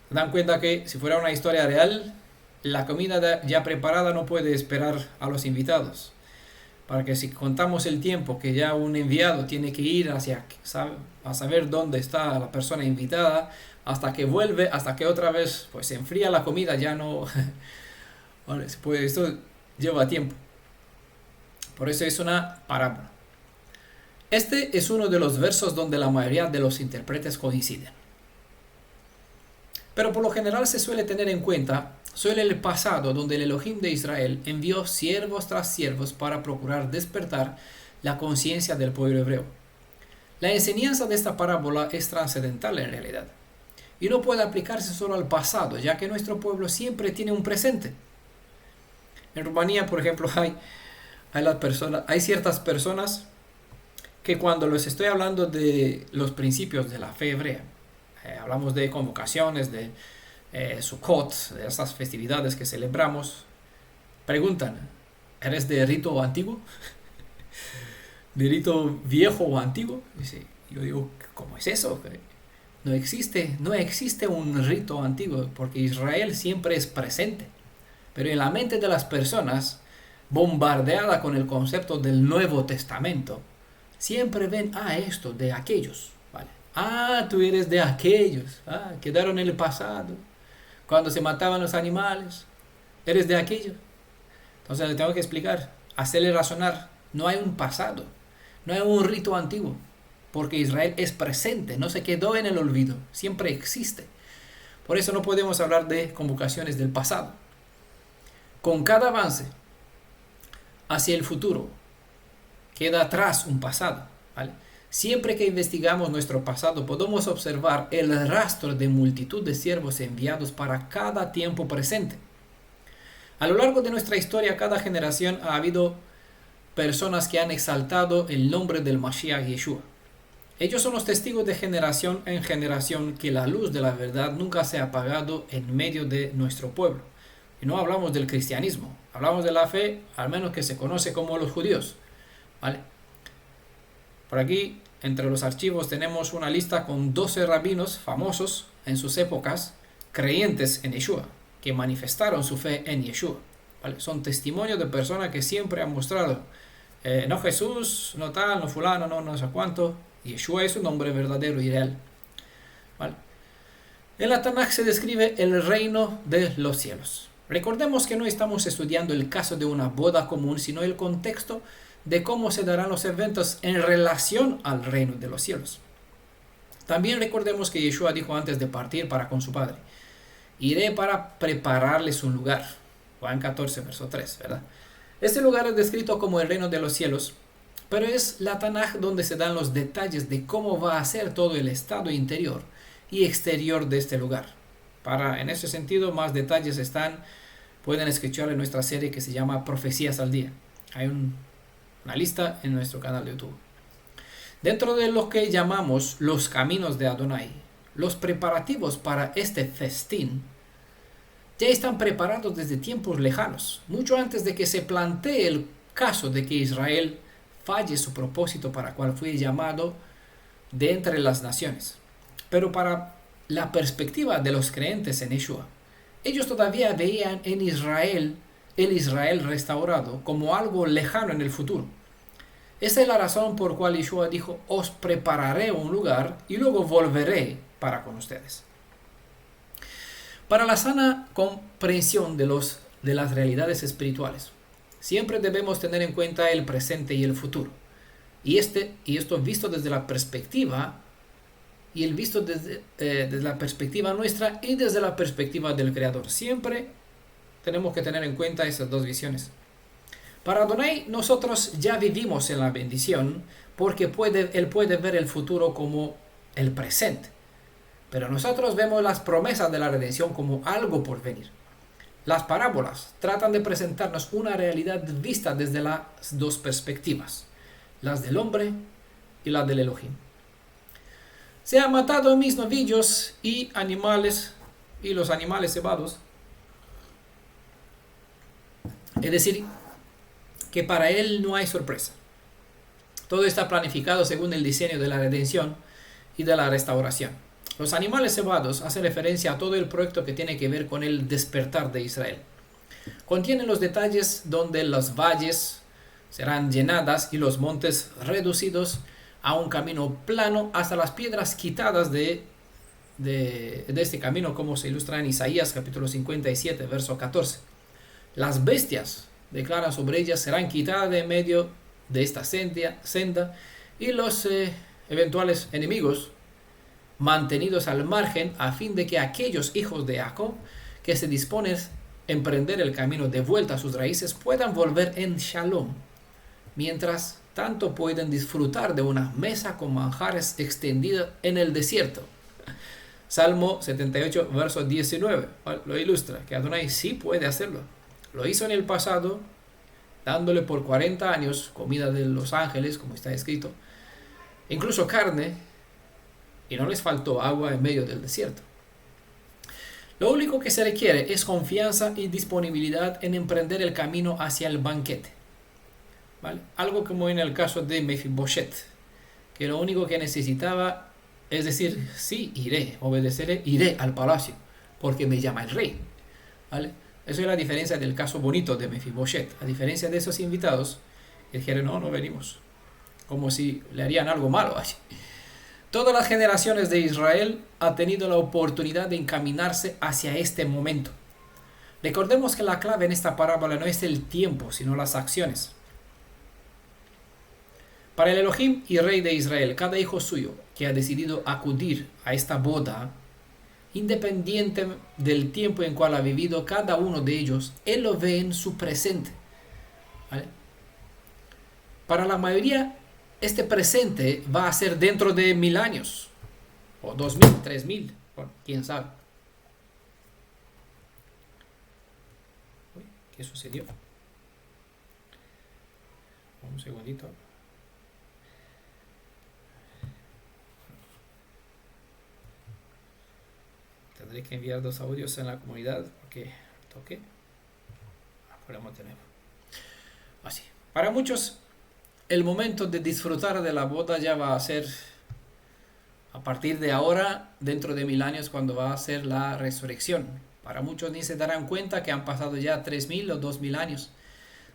¿Se dan cuenta que si fuera una historia real, la comida ya preparada no puede esperar a los invitados? Para que si contamos el tiempo que ya un enviado tiene que ir a saber dónde está la persona invitada, hasta que vuelve, hasta que otra vez pues se enfría la comida, ya no... Vale, pues esto lleva tiempo. Por eso es una parábola. Este es uno de los versos donde la mayoría de los intérpretes coinciden. Pero por lo general se suele tener en cuenta solo el pasado, donde el Elohim de Israel envió siervos tras siervos para procurar despertar la conciencia del pueblo hebreo. La enseñanza de esta parábola es trascendental en realidad, y no puede aplicarse solo al pasado, ya que nuestro pueblo siempre tiene un presente. En Rumanía, por ejemplo, hay ciertas personas que cuando les estoy hablando de los principios de la fe hebrea, hablamos de convocaciones, de Sukkot, de esas festividades que celebramos, preguntan, ¿eres de rito antiguo? ¿De rito viejo o antiguo? Yo digo, ¿cómo es eso? No existe un rito antiguo, porque Israel siempre es presente. Pero en la mente de las personas, bombardeada con el concepto del Nuevo Testamento, siempre ven, esto de aquellos. Tú eres de aquellos, quedaron en el pasado, cuando se mataban los animales, eres de aquellos. Entonces le tengo que explicar, hacerle razonar, no hay un pasado, no hay un rito antiguo, porque Israel es presente, no se quedó en el olvido, siempre existe. Por eso no podemos hablar de convocaciones del pasado. Con cada avance hacia el futuro, queda atrás un pasado, ¿vale? Siempre que investigamos nuestro pasado, podemos observar el rastro de multitud de siervos enviados para cada tiempo presente. A lo largo de nuestra historia, cada generación ha habido personas que han exaltado el nombre del Mashiach Yeshua. Ellos son los testigos de generación en generación que la luz de la verdad nunca se ha apagado en medio de nuestro pueblo. Y no hablamos del cristianismo, hablamos de la fe, al menos que se conoce como los judíos, ¿vale? Por aquí, entre los archivos, tenemos una lista con 12 rabinos famosos en sus épocas, creyentes en Yeshua, que manifestaron su fe en Yeshua, ¿vale? Son testimonios de personas que siempre han mostrado, no Jesús, no tal, no fulano, no sé cuánto, Yeshua es un nombre verdadero y real, ¿vale? En la Tanaj se describe el reino de los cielos. Recordemos que no estamos estudiando el caso de una boda común, sino el contexto de cómo se darán los eventos en relación al reino de los cielos. También recordemos que Yeshua dijo antes de partir para con su Padre, iré para prepararles un lugar. Juan 14, verso 3, ¿verdad? Este lugar es descrito como el reino de los cielos, pero es la Tanaj donde se dan los detalles de cómo va a ser todo el estado interior y exterior de este lugar. En ese sentido, más detalles pueden escuchar en nuestra serie que se llama Profecías al Día. Hay una lista en nuestro canal de YouTube. Dentro de lo que llamamos los caminos de Adonai, los preparativos para este festín ya están preparados desde tiempos lejanos, mucho antes de que se plantee el caso de que Israel falle su propósito para cual fue llamado de entre las naciones. Pero para la perspectiva de los creyentes en Yeshua, ellos todavía veían en Israel, el Israel restaurado, como algo lejano en el futuro. Esa es la razón por cual Yeshua dijo, os prepararé un lugar y luego volveré para con ustedes. Para la sana comprensión de las realidades espirituales, siempre debemos tener en cuenta el presente y el futuro. Y esto visto desde la perspectiva, y el visto desde la perspectiva nuestra y desde la perspectiva del Creador. Siempre tenemos que tener en cuenta esas dos visiones. Para Adonai, nosotros ya vivimos en la bendición porque Él puede ver el futuro como el presente. Pero nosotros vemos las promesas de la redención como algo por venir. Las parábolas tratan de presentarnos una realidad vista desde las dos perspectivas, las del hombre y las del Elohim. Se han matado mis novillos y los animales cebados. Es decir, que para él no hay sorpresa. Todo está planificado según el diseño de la redención y de la restauración. Los animales cebados hacen referencia a todo el proyecto que tiene que ver con el despertar de Israel. Contienen los detalles donde los valles serán llenadas y los montes reducidos a un camino plano hasta las piedras quitadas de este camino, como se ilustra en Isaías capítulo 57, verso 14. Las bestias, declaran sobre ellas, serán quitadas de en medio de esta senda y los eventuales enemigos mantenidos al margen a fin de que aquellos hijos de Jacob que se disponen a emprender el camino de vuelta a sus raíces puedan volver en shalom, mientras tanto pueden disfrutar de una mesa con manjares extendida en el desierto. Salmo 78, verso 19, lo ilustra, que Adonai sí puede hacerlo. Lo hizo en el pasado, dándole por 40 años comida de los ángeles, como está escrito, incluso carne, y no les faltó agua en medio del desierto. Lo único que se requiere es confianza y disponibilidad en emprender el camino hacia el banquete. ¿Vale? Algo como en el caso de Mefiboshet, que lo único que necesitaba es decir, sí, iré, obedeceré, iré al palacio, porque me llama el rey. ¿Vale? Eso es la diferencia del caso bonito de Mefiboshet. A diferencia de esos invitados, que dijeron, no venimos, como si le harían algo malo allí. Todas las generaciones de Israel han tenido la oportunidad de encaminarse hacia este momento. Recordemos que la clave en esta parábola no es el tiempo, sino las acciones. Para el Elohim y Rey de Israel, cada hijo suyo que ha decidido acudir a esta boda, independiente del tiempo en cual ha vivido cada uno de ellos, él lo ve en su presente. ¿Vale? Para la mayoría, este presente va a ser dentro de 1000 años, o 2000, 3000, bueno, quién sabe. Uy, ¿qué sucedió? Un segundito. Tendré que enviar 2 audios en la comunidad porque toqué. Podemos tener así. Para muchos, el momento de disfrutar de la boda ya va a ser a partir de ahora, dentro de 1000 años, cuando va a ser la resurrección. Para muchos ni se darán cuenta que han pasado ya 3000 o 2000 años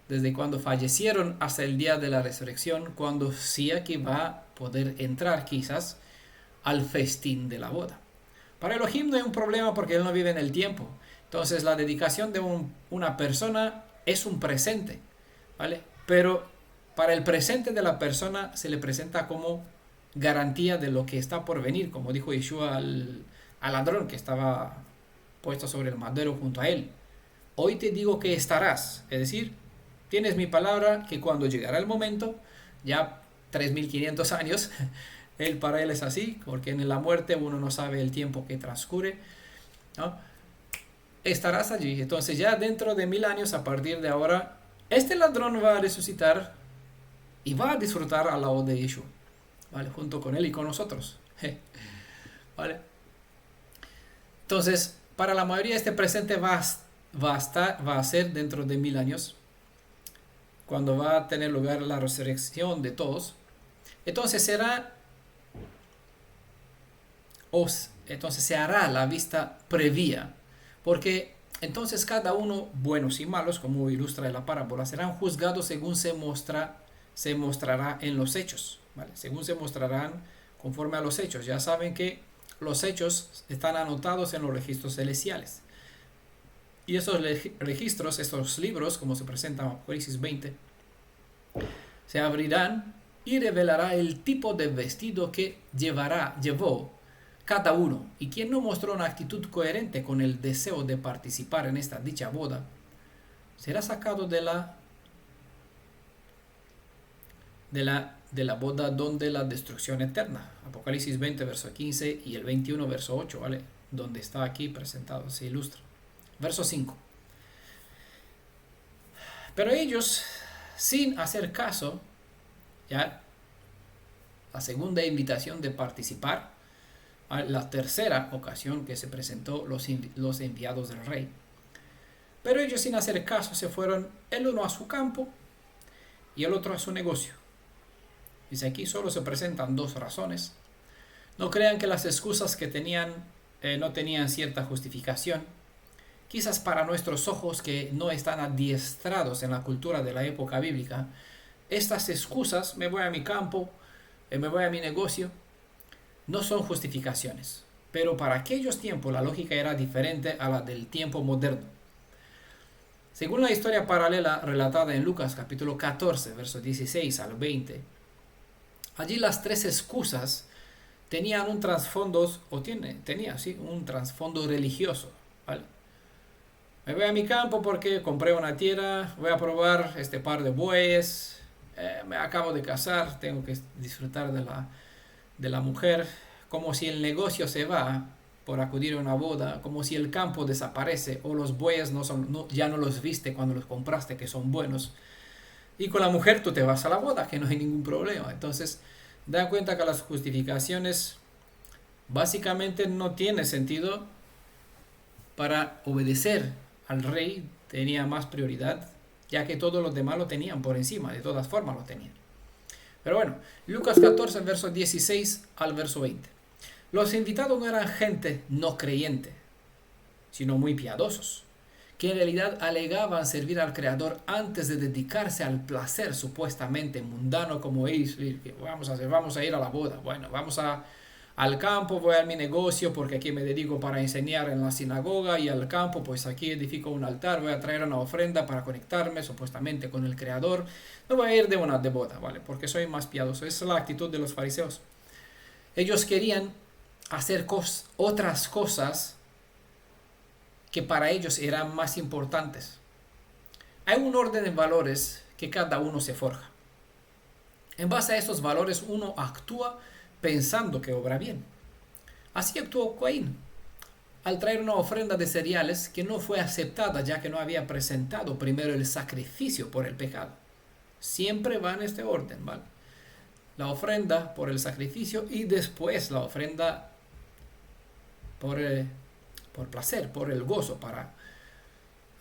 desde cuando fallecieron hasta el día de la resurrección, cuando sí que va a poder entrar quizás al festín de la boda. Para Elohim no hay un problema porque él no vive en el tiempo. Entonces la dedicación de una persona es un presente, ¿vale? Pero para el presente de la persona se le presenta como garantía de lo que está por venir, como dijo Yeshua al ladrón que estaba puesto sobre el madero junto a él. Hoy te digo que estarás, es decir, tienes mi palabra que cuando llegará el momento, ya 3500 años, para él es así, porque en la muerte uno no sabe el tiempo que transcurre, ¿no? Estarás allí. Entonces ya dentro de 1000 años, a partir de ahora, este ladrón va a resucitar y va a disfrutar al lado de Yeshua, ¿vale? Junto con él y con nosotros, ¿vale? Entonces, para la mayoría este presente va a ser dentro de 1000 años, cuando va a tener lugar la resurrección de todos. Entonces se hará la vista previa, porque entonces cada uno, buenos y malos, como ilustra la parábola, serán juzgados según se se mostrará en los hechos, ¿vale? Según se mostrarán conforme a los hechos. Ya saben que los hechos están anotados en los registros celestiales. Y esos registros, estos libros, como se presenta en Apocalipsis 20, se abrirán y revelará el tipo de vestido que llevó cada uno. Y quien no mostró una actitud coherente con el deseo de participar en esta dicha boda, será sacado de la boda donde la destrucción eterna. Apocalipsis 20, verso 15 y el 21, verso 8, ¿vale? Donde está aquí presentado, se ilustra. Verso 5. Pero ellos, sin hacer caso, ya la segunda invitación de participar, la tercera ocasión que se presentó los enviados del rey. Pero ellos, sin hacer caso, se fueron el uno a su campo y el otro a su negocio. Dice aquí, solo se presentan dos razones. No crean que las excusas que tenían no tenían cierta justificación. Quizás para nuestros ojos que no están adiestrados en la cultura de la época bíblica, estas excusas, me voy a mi campo, me voy a mi negocio, no son justificaciones. Pero para aquellos tiempos la lógica era diferente a la del tiempo moderno. Según la historia paralela relatada en Lucas capítulo 14, versos 16 al 20, allí las tres excusas tenían un trasfondo, un trasfondo religioso, ¿vale? Me voy a mi campo porque compré una tierra, voy a probar este par de bueyes, me acabo de casar, tengo que disfrutar de la mujer, como si el negocio se va por acudir a una boda, como si el campo desaparece o los bueyes ya no los viste cuando los compraste, que son buenos, y con la mujer tú te vas a la boda, que no hay ningún problema. Entonces, dan cuenta que las justificaciones básicamente no tienen sentido. Para obedecer al rey tenía más prioridad, ya que todos los demás lo tenían por encima, de todas formas lo tenían. Pero bueno, Lucas 14, verso 16 al verso 20. Los invitados no eran gente no creyente, sino muy piadosos, que en realidad alegaban servir al Creador antes de dedicarse al placer supuestamente mundano como es, vamos a ir a la boda, bueno, al campo, voy a mi negocio porque aquí me dedico para enseñar en la sinagoga, y al campo pues aquí edifico un altar, voy a traer una ofrenda para conectarme supuestamente con el Creador, no voy a ir de boda, ¿vale? Porque soy más piadoso. Esa es la actitud de los fariseos. Ellos querían hacer otras cosas que para ellos eran más importantes. Hay un orden de valores que cada uno se forja. En base a estos valores uno actúa pensando que obra bien. Así actuó Caín al traer una ofrenda de cereales que no fue aceptada, ya que no había presentado primero el sacrificio por el pecado. Siempre va en este orden, ¿vale? La ofrenda por el sacrificio y después la ofrenda por placer, por el gozo, para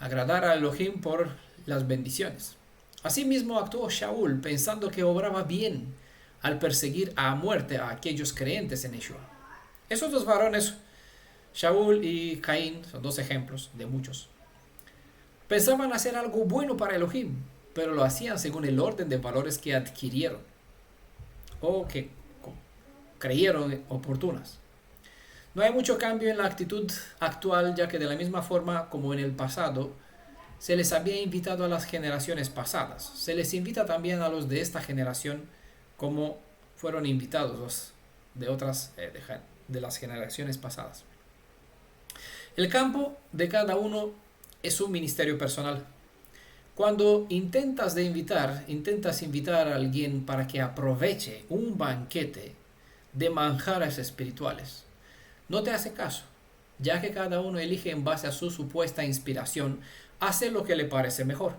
agradar a Elohim por las bendiciones. Asimismo actuó Shaul pensando que obraba bien al perseguir a muerte a aquellos creyentes en Yeshua. Esos dos varones, Shaul y Caín, son dos ejemplos de muchos. Pensaban hacer algo bueno para Elohim, pero lo hacían según el orden de valores que adquirieron o que creyeron oportunas. No hay mucho cambio en la actitud actual, ya que de la misma forma como en el pasado se les había invitado a las generaciones pasadas, se les invita también a los de esta generación como fueron invitados los de otras de las generaciones pasadas. El campo de cada uno es un ministerio personal. Cuando intentas invitar a alguien para que aproveche un banquete de manjares espirituales, no te hace caso, ya que cada uno elige en base a su supuesta inspiración hacer lo que le parece mejor.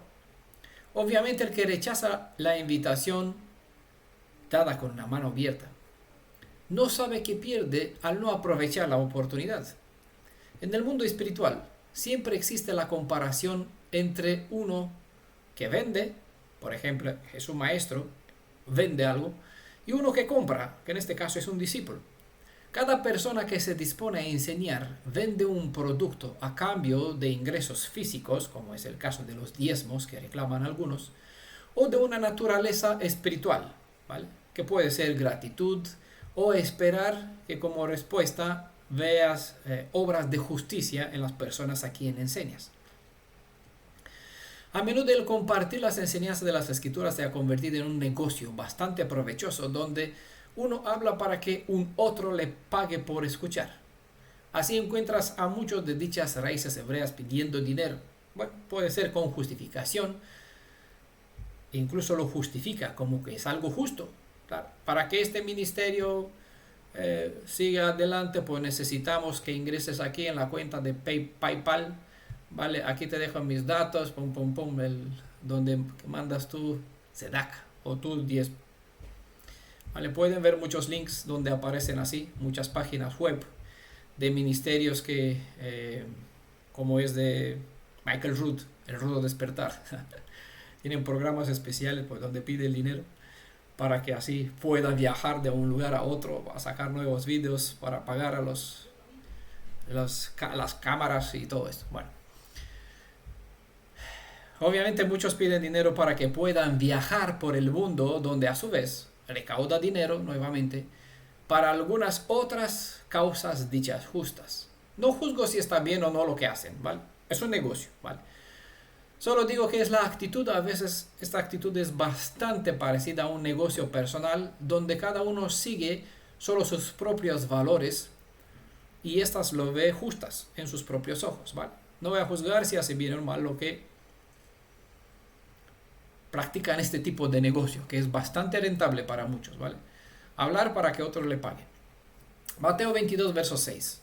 Obviamente el que rechaza la invitación dada con una mano abierta no sabe que pierde al no aprovechar la oportunidad. En el mundo espiritual siempre existe la comparación entre uno que vende, por ejemplo, es un maestro, vende algo, y uno que compra, que en este caso es un discípulo. Cada persona que se dispone a enseñar vende un producto a cambio de ingresos físicos, como es el caso de los diezmos que reclaman algunos, o de una naturaleza espiritual, ¿vale? Que puede ser gratitud o esperar que como respuesta veas obras de justicia en las personas a quien enseñas. A menudo el compartir las enseñanzas de las escrituras se ha convertido en un negocio bastante provechoso donde uno habla para que un otro le pague por escuchar. Así encuentras a muchos de dichas raíces hebreas pidiendo dinero. Bueno, puede ser con justificación, incluso lo justifica como que es algo justo. Claro, para que este ministerio siga adelante, pues necesitamos que ingreses aquí en la cuenta de PayPal. Vale, aquí te dejo mis datos, donde mandas tu Tzedakah o tu 10. Vale, pueden ver muchos links donde aparecen así, muchas páginas web de ministerios que, como es de Michael Rood, el Rudo Despertar. Tienen programas especiales pues, donde pide el dinero para que así pueda viajar de un lugar a otro, a sacar nuevos vídeos, para pagar a las cámaras y todo esto. Bueno, obviamente muchos piden dinero para que puedan viajar por el mundo, donde a su vez recauda dinero nuevamente para algunas otras causas dichas justas. No juzgo si está bien o no lo que hacen, ¿vale? Es un negocio, ¿vale? Solo digo que es la actitud, a veces esta actitud es bastante parecida a un negocio personal donde cada uno sigue solo sus propios valores y estas lo ve justas en sus propios ojos, ¿vale? No voy a juzgar si hace bien o mal lo que practican este tipo de negocio, que es bastante rentable para muchos, ¿vale? Hablar para que otros le paguen. Mateo 22, verso 6.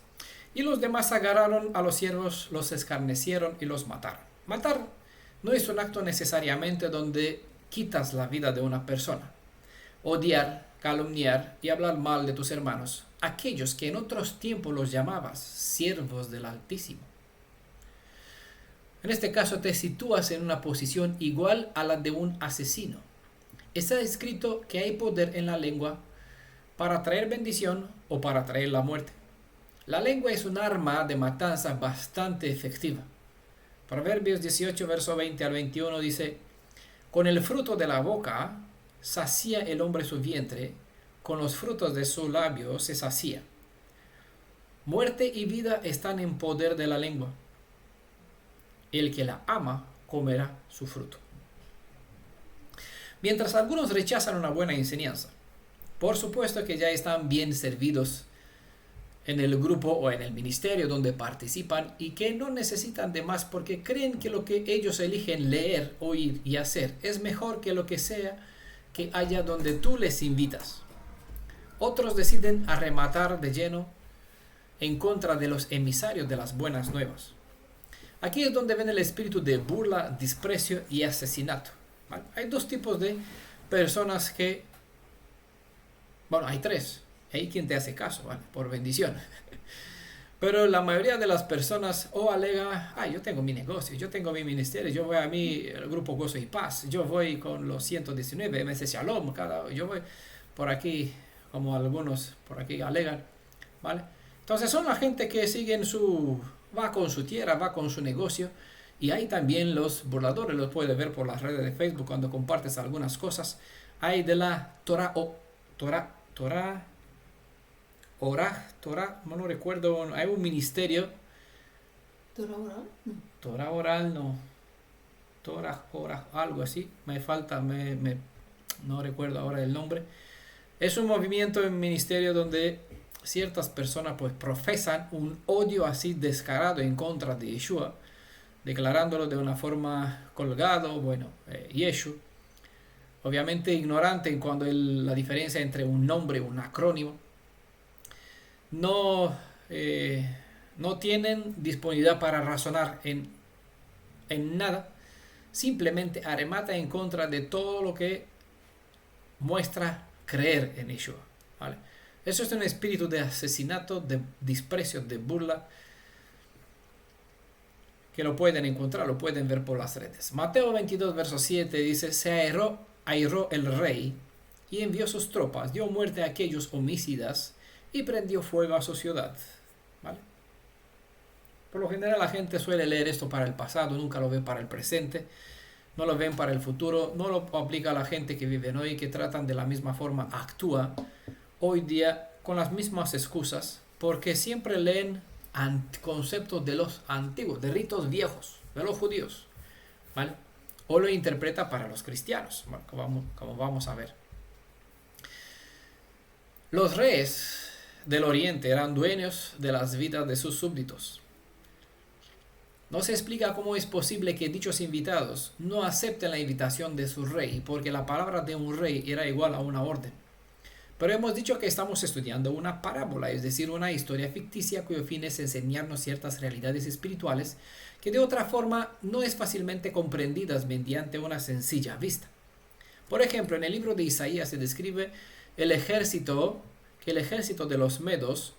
Y los demás agarraron a los siervos, los escarnecieron y los mataron. Matar no es un acto necesariamente donde quitas la vida de una persona. Odiar, calumniar y hablar mal de tus hermanos, aquellos que en otros tiempos los llamabas siervos del Altísimo. En este caso te sitúas en una posición igual a la de un asesino. Está escrito que hay poder en la lengua para traer bendición o para traer la muerte. La lengua es un arma de matanza bastante efectiva. Proverbios 18, verso 20 al 21 dice: con el fruto de la boca sacía el hombre su vientre, con los frutos de su labio se sacía. Muerte y vida están en poder de la lengua. El que la ama comerá su fruto. Mientras algunos rechazan una buena enseñanza, por supuesto que ya están bien servidos en el grupo o en el ministerio donde participan y que no necesitan de más porque creen que lo que ellos eligen leer, oír y hacer es mejor que lo que sea que haya donde tú les invitas. Otros deciden arrematar de lleno en contra de los emisarios de las buenas nuevas. Aquí es donde ven el espíritu de burla, desprecio y asesinato. ¿Vale? Hay dos tipos de personas que... Bueno, hay tres. Hay quien te hace caso, ¿vale? Por bendición. Pero la mayoría de las personas o alega, yo tengo mi negocio, yo tengo mi ministerio, yo voy a el grupo Gozo y Paz, yo voy con los 119, MS Shalom, yo voy por aquí, como algunos por aquí alegan, ¿vale? Entonces son la gente que siguen va con su tierra, va con su negocio, y hay también los burladores, los puedes ver por las redes de Facebook cuando compartes algunas cosas. Hay de la Torah, no lo recuerdo, hay un ministerio. ¿Torah oral? No. Torah oral, no. Torah, algo así. Me falta, no recuerdo ahora el nombre. Es un movimiento en ministerio donde ciertas personas pues profesan un odio así descarado en contra de Yeshua, declarándolo de una forma colgado, Yeshua. Obviamente ignorante en cuanto la diferencia entre un nombre y un acrónimo. No tienen disponibilidad para razonar en nada. Simplemente arremata en contra de todo lo que muestra creer en Yeshua, ¿vale? Eso es un espíritu de asesinato, de desprecio, de burla, que lo pueden encontrar, lo pueden ver por las redes. Mateo 22, verso 7 dice: se airó el rey y envió sus tropas, dio muerte a aquellos homicidas y prendió fuego a su ciudad. ¿Vale? Por lo general la gente suele leer esto para el pasado, nunca lo ve para el presente. no lo ven para el futuro, no lo aplica a la gente que vive hoy, que tratan de la misma forma, actúa hoy día con las mismas excusas, porque siempre leen conceptos de los antiguos, de ritos viejos, de los judíos, ¿vale? O lo interpreta para los cristianos, ¿vale? Como vamos a ver. Los reyes del Oriente eran dueños de las vidas de sus súbditos. No se explica cómo es posible que dichos invitados no acepten la invitación de su rey, porque la palabra de un rey era igual a una orden. Pero hemos dicho que estamos estudiando una parábola, es decir, una historia ficticia cuyo fin es enseñarnos ciertas realidades espirituales que de otra forma no es fácilmente comprendidas mediante una sencilla vista. Por ejemplo, en el libro de Isaías se describe el ejército de los medos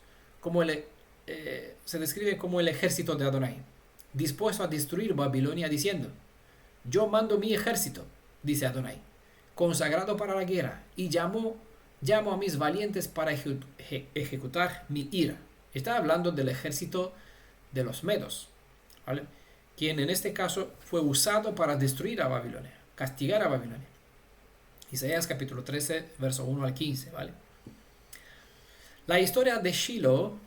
se describe como el ejército de Adonai, dispuesto a destruir Babilonia, diciendo: yo mando mi ejército, dice Adonai, consagrado para la guerra, y llamo a mis valientes para ejecutar mi ira. Está hablando del ejército de los medos, ¿vale? Quien en este caso fue usado para destruir a Babilonia, castigar a Babilonia. Isaías capítulo 13, verso 1 al 15, ¿vale? La historia de Shiloh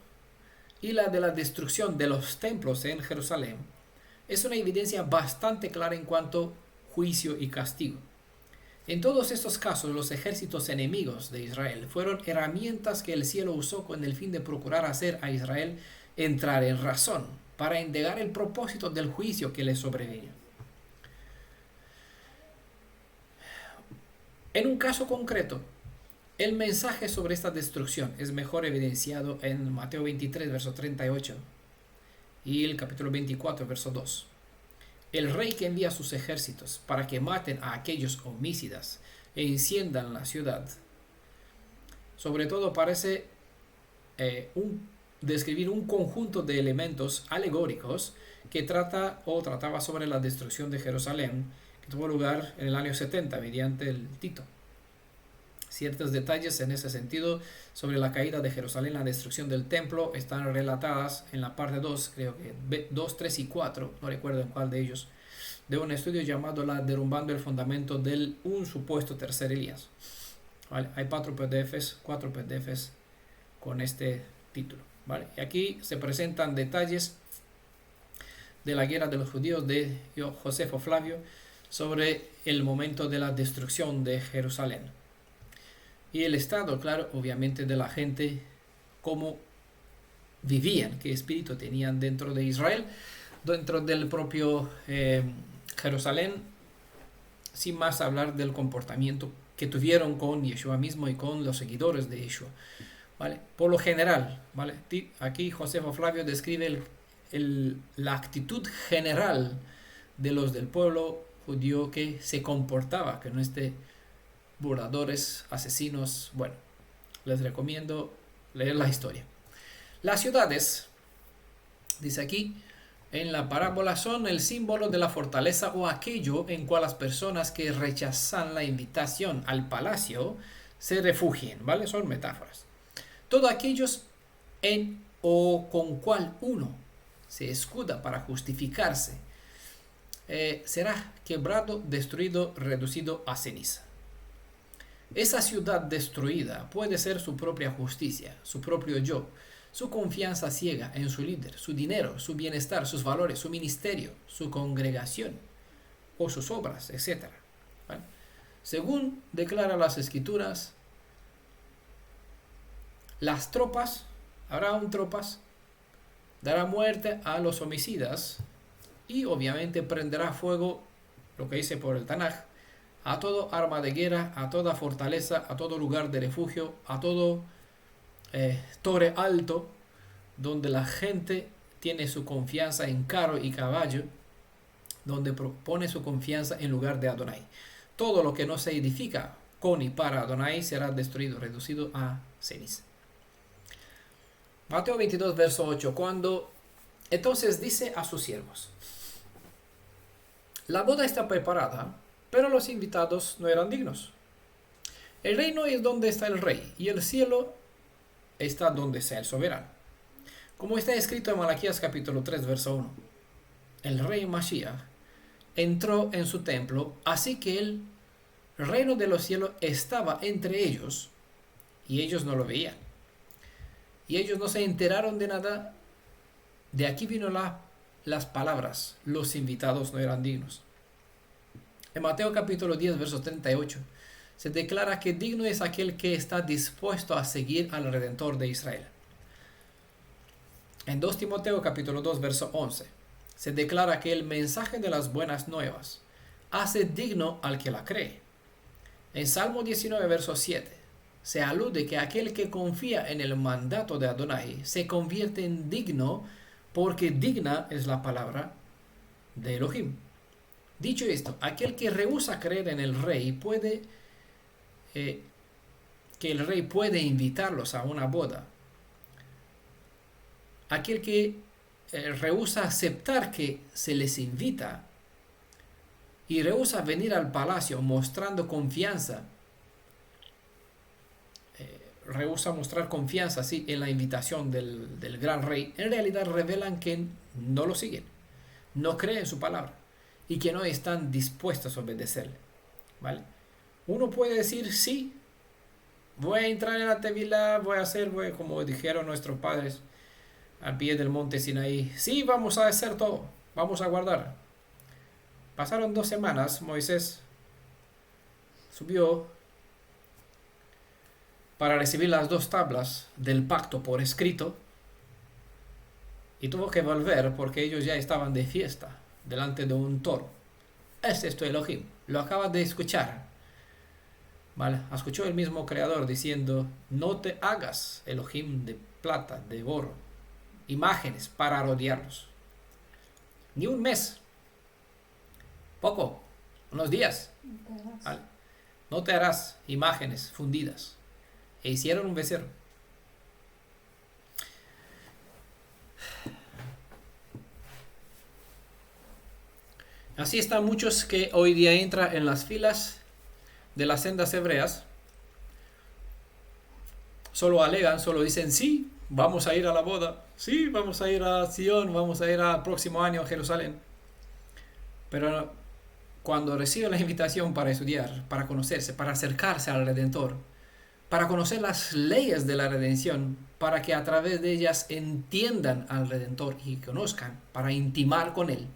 y la de la destrucción de los templos en Jerusalén es una evidencia bastante clara en cuanto a juicio y castigo. En todos estos casos, los ejércitos enemigos de Israel fueron herramientas que el cielo usó con el fin de procurar hacer a Israel entrar en razón, para endegar el propósito del juicio que le sobrevenía. En un caso concreto, el mensaje sobre esta destrucción es mejor evidenciado en Mateo 23, verso 38 y el capítulo 24, verso 2. El rey que envía sus ejércitos para que maten a aquellos homicidas e enciendan la ciudad, sobre todo parece describir un conjunto de elementos alegóricos que trataba sobre la destrucción de Jerusalén, que tuvo lugar en el año 70 mediante el Tito. Ciertos detalles en ese sentido sobre la caída de Jerusalén, la destrucción del templo, están relatadas en la parte 2, creo que 2, 3 y 4, no recuerdo en cuál de ellos, de un estudio llamado La derrumbando el fundamento del un supuesto tercer Elías. ¿Vale? Hay 4 PDFs con este título. ¿Vale? Y aquí se presentan detalles de la guerra de los judíos de Josefo Flavio sobre el momento de la destrucción de Jerusalén. Y el estado, claro, obviamente de la gente, cómo vivían, qué espíritu tenían dentro de Israel, dentro del propio Jerusalén, sin más hablar del comportamiento que tuvieron con Yeshua mismo y con los seguidores de Yeshua. ¿Vale? Por lo general, ¿vale? Aquí Josefo Flavio describe la actitud general de los del pueblo judío que se comportaba, que no esté burladores, asesinos. Bueno, les recomiendo leer la historia. Las ciudades, dice aquí en la parábola, son el símbolo de la fortaleza o aquello en cual las personas que rechazan la invitación al palacio se refugien, ¿vale? Son metáforas. Todos aquellos en o con cual uno se escuda para justificarse será quebrado, destruido, reducido a ceniza. Esa ciudad destruida puede ser su propia justicia, su propio yo, su confianza ciega en su líder, su dinero, su bienestar, sus valores, su ministerio, su congregación o sus obras, etc. ¿Vale? Según declara las Escrituras, las tropas, habrán tropas, dará muerte a los homicidas y obviamente prenderá fuego, lo que dice por el Tanaj, a todo arma de guerra, a toda fortaleza, a todo lugar de refugio, a todo torre alto, donde la gente tiene su confianza en carro y caballo, donde pone su confianza en lugar de Adonai. Todo lo que no se edifica con y para Adonai será destruido, reducido a ceniza. Mateo 22, verso 8, cuando entonces dice a sus siervos: la boda está preparada, pero los invitados no eran dignos. El reino es donde está el rey, y el cielo está donde sea el soberano. Como está escrito en Malaquías capítulo 3, verso 1. El rey Mashiach entró en su templo, así que el reino de los cielos estaba entre ellos y ellos no lo veían. Y ellos no se enteraron de nada. De aquí vino las palabras, los invitados no eran dignos. En Mateo capítulo 10, verso 38, se declara que digno es aquel que está dispuesto a seguir al Redentor de Israel. En 2 Timoteo capítulo 2, verso 11, se declara que el mensaje de las buenas nuevas hace digno al que la cree. En Salmo 19, verso 7, se alude que aquel que confía en el mandato de Adonai se convierte en digno, porque digna es la palabra de Elohim. Dicho esto, aquel que rehúsa creer en el rey que el rey puede invitarlos a una boda. Aquel que rehúsa aceptar que se les invita y rehúsa venir al palacio mostrando confianza, rehúsa mostrar confianza sí, en la invitación del gran rey, en realidad revelan que no lo siguen, no creen su palabra y que no están dispuestos a obedecerle. ¿Vale? Uno puede decir, sí, voy a entrar en la Tevilá, voy como dijeron nuestros padres al pie del monte Sinaí, sí, vamos a hacer todo, vamos a guardar. Pasaron 2 semanas, Moisés subió para recibir las 2 tablas del pacto por escrito y tuvo que volver porque ellos ya estaban de fiesta delante de un toro. Es esto Elohim, lo acabas de escuchar. ¿Vale? Escuchó el mismo creador diciendo, no te hagas Elohim de plata, de oro, imágenes para rodearlos. Ni un mes, poco, unos días. ¿Vale? No te harás imágenes fundidas. E hicieron un becerro. Así están muchos que hoy día entran en las filas de las sendas hebreas. Solo alegan, solo dicen, sí, vamos a ir a la boda. Sí, vamos a ir a Sion, vamos a ir al próximo año a Jerusalén. Pero cuando reciben la invitación para estudiar, para conocerse, para acercarse al Redentor, para conocer las leyes de la redención, para que a través de ellas entiendan al Redentor y conozcan, para intimar con Él.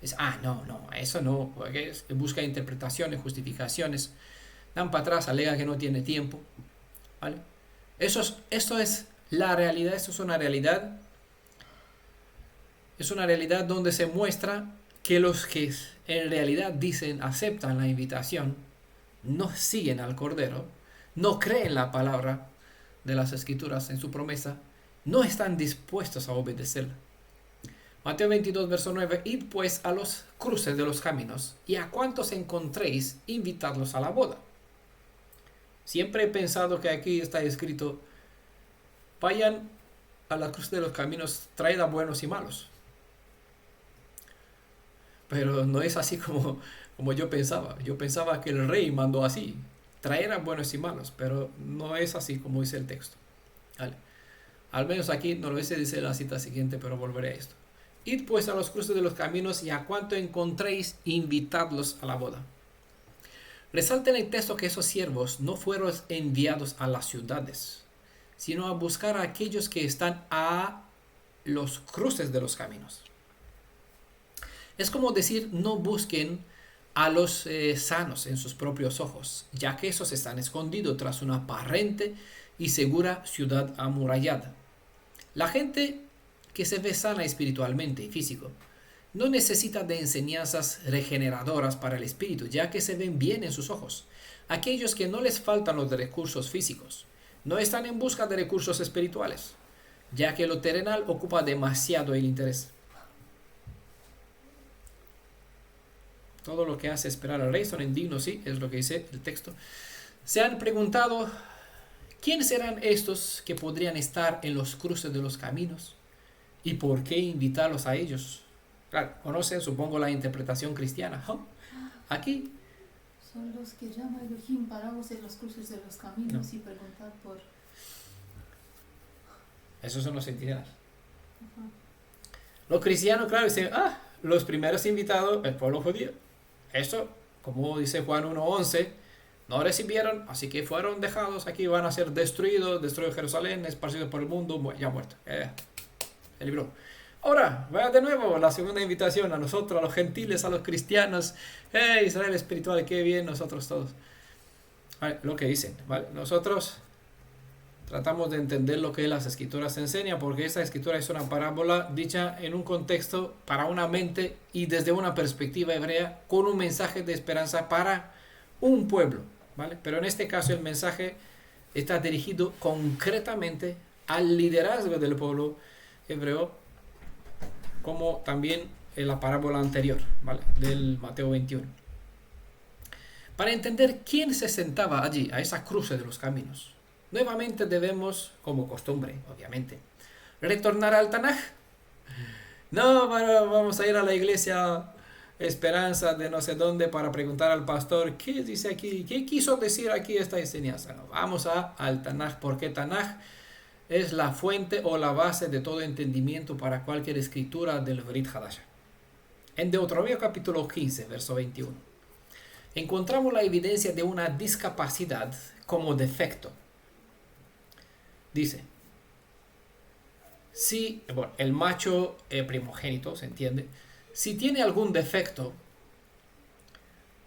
Es, no, eso no, porque busca interpretaciones, justificaciones, dan para atrás, alega que no tiene tiempo. ¿Vale? Esto es la realidad, esto es una realidad donde se muestra que los que en realidad dicen, aceptan la invitación, no siguen al Cordero, no creen la palabra de las Escrituras en su promesa, no están dispuestos a obedecerla. Mateo 22, verso 9, id pues a los cruces de los caminos, y a cuantos encontréis, invitadlos a la boda. Siempre he pensado que aquí está escrito, vayan a la cruz de los caminos, traed a buenos y malos. Pero no es así como yo pensaba. Yo pensaba que el rey mandó así, traer a buenos y malos, pero no es así como dice el texto. ¿Vale? Al menos aquí no lo dice la cita siguiente, pero volveré a esto. Id pues a los cruces de los caminos y a cuanto encontréis, invitadlos a la boda. Resalta en el texto que esos siervos no fueron enviados a las ciudades, sino a buscar a aquellos que están a los cruces de los caminos. Es como decir, no busquen a los sanos en sus propios ojos, ya que esos están escondidos tras una aparente y segura ciudad amurallada. La gente que se ve sana espiritualmente y físico no necesita de enseñanzas regeneradoras para el espíritu, ya que se ven bien en sus ojos. Aquellos que no les faltan los recursos físicos no están en busca de recursos espirituales, ya que lo terrenal ocupa demasiado el interés. Todo lo que hace esperar al rey son indignos, sí, es lo que dice el texto. Se han preguntado, ¿quiénes serán estos que podrían estar en los cruces de los caminos? ¿Y por qué invitarlos a ellos? Claro, conocen, supongo, la interpretación cristiana. Aquí Son los que llama Elohim, paraos en los cruces de los caminos y preguntad por... esos son los centinelas. Los cristianos, claro, dicen, los primeros invitados, el pueblo judío. Eso, como dice Juan 1:11, no recibieron, así que fueron dejados aquí, van a ser destruidos, destruido Jerusalén, esparcidos por el mundo, ya muerto. Se libró. Ahora, vaya de nuevo la segunda invitación a nosotros, a los gentiles, a los cristianos. Israel espiritual, qué bien nosotros todos. Vale, lo que dicen, ¿vale? Nosotros tratamos de entender lo que las escrituras enseñan, porque esta escritura es una parábola dicha en un contexto para una mente y desde una perspectiva hebrea con un mensaje de esperanza para un pueblo, ¿vale? Pero en este caso el mensaje está dirigido concretamente al liderazgo del pueblo hebreo, como también en la parábola anterior, ¿vale? Del Mateo 21. Para entender quién se sentaba allí, a esa cruce de los caminos, nuevamente debemos, como costumbre, obviamente, retornar al Tanaj. No, vamos a ir a la iglesia Esperanza de no sé dónde para preguntar al pastor qué dice aquí, qué quiso decir aquí esta enseñanza. No, vamos al Tanaj, porque Tanaj es la fuente o la base de todo entendimiento para cualquier escritura del Brit Hadash. En Deuteronomio capítulo 15, verso 21, encontramos la evidencia de una discapacidad como defecto. Dice, si el macho primogénito, ¿se entiende? Si tiene algún defecto,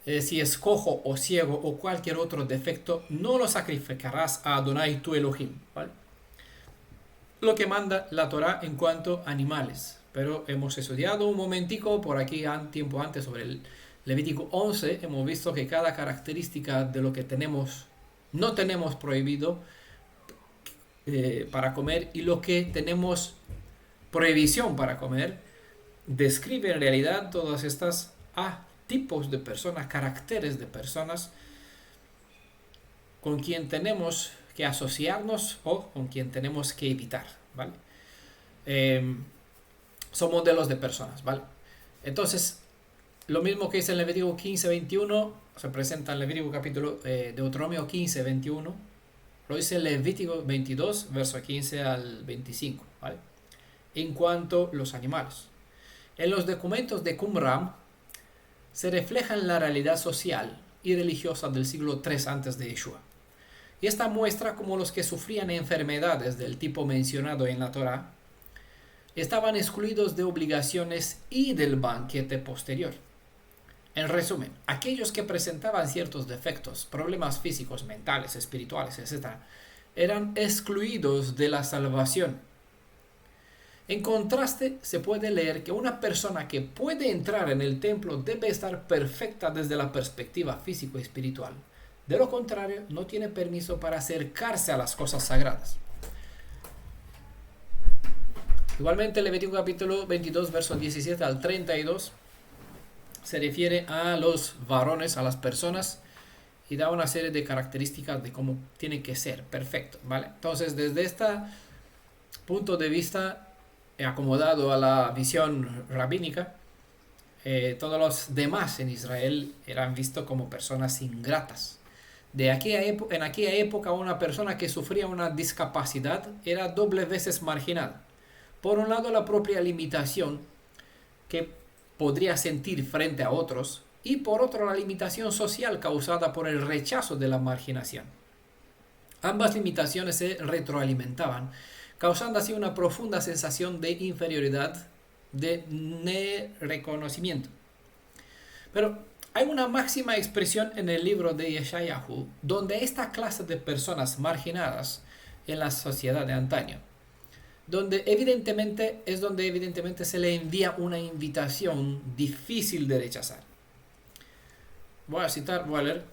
si es cojo o ciego o cualquier otro defecto, no lo sacrificarás a Adonai tu Elohim, ¿vale? Lo que manda la Torá en cuanto a animales. Pero hemos estudiado un momentico por aquí tiempo antes sobre el Levítico 11. Hemos visto que cada característica de lo que no tenemos prohibido para comer y lo que tenemos prohibición para comer, describe en realidad todas estas tipos de personas, caracteres de personas con quien tenemos que asociarnos o con quien tenemos que evitar, ¿vale? Son modelos de personas, ¿vale? Entonces, lo mismo que dice en Levítico 15:21, se presenta en Levítico capítulo Deuteronomio 15:21, lo dice en Levítico 22, verso 15 al 25, ¿vale? En cuanto a los animales. En los documentos de Qumran se refleja la realidad social y religiosa del siglo III antes de Yeshua. Y esta muestra cómo los que sufrían enfermedades del tipo mencionado en la Torá estaban excluidos de obligaciones y del banquete posterior. En resumen, aquellos que presentaban ciertos defectos, problemas físicos, mentales, espirituales, etc., eran excluidos de la salvación. En contraste, se puede leer que una persona que puede entrar en el templo debe estar perfecta desde la perspectiva físico-espiritual. De lo contrario, no tiene permiso para acercarse a las cosas sagradas. Igualmente, Levítico capítulo 22, versos 17 al 32, se refiere a los varones, a las personas, y da una serie de características de cómo tienen que ser perfectos, ¿vale? Entonces, desde este punto de vista, acomodado a la visión rabínica, todos los demás en Israel eran vistos como personas ingratas. En aquella época, una persona que sufría una discapacidad era doble veces marginada. Por un lado, la propia limitación que podría sentir frente a otros, y por otro, la limitación social causada por el rechazo de la marginación. Ambas limitaciones se retroalimentaban, causando así una profunda sensación de inferioridad, de reconocimiento. Pero hay una máxima expresión en el libro de Yeshayahu, donde esta clase de personas marginadas en la sociedad de antaño, donde evidentemente se le envía una invitación difícil de rechazar. Voy a leer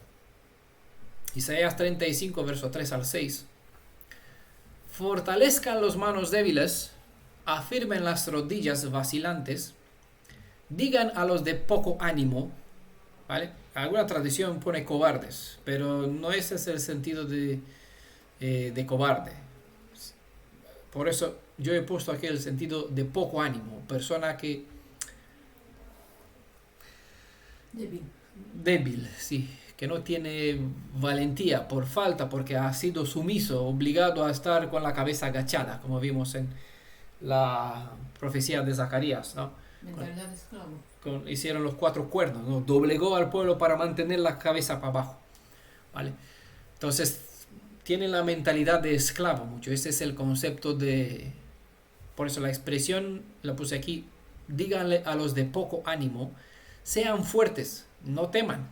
Isaías 35, verso 3 al 6. Fortalezcan las manos débiles, afirmen las rodillas vacilantes, digan a los de poco ánimo, ¿vale? Alguna tradición pone cobardes, pero no ese es el sentido de cobarde. Por eso yo he puesto aquí el sentido de poco ánimo, persona que... Débil, sí, que no tiene valentía porque ha sido sumiso, obligado a estar con la cabeza agachada, como vimos en la profecía de Zacarías, ¿no? Mentalidad de esclavo. Hicieron los 4 cuernos, ¿no? Doblegó al pueblo para mantener la cabeza para abajo, ¿vale? Entonces, tienen la mentalidad de esclavo mucho. Ese es el concepto de... Por eso la expresión la puse aquí. Díganle a los de poco ánimo, sean fuertes, no teman.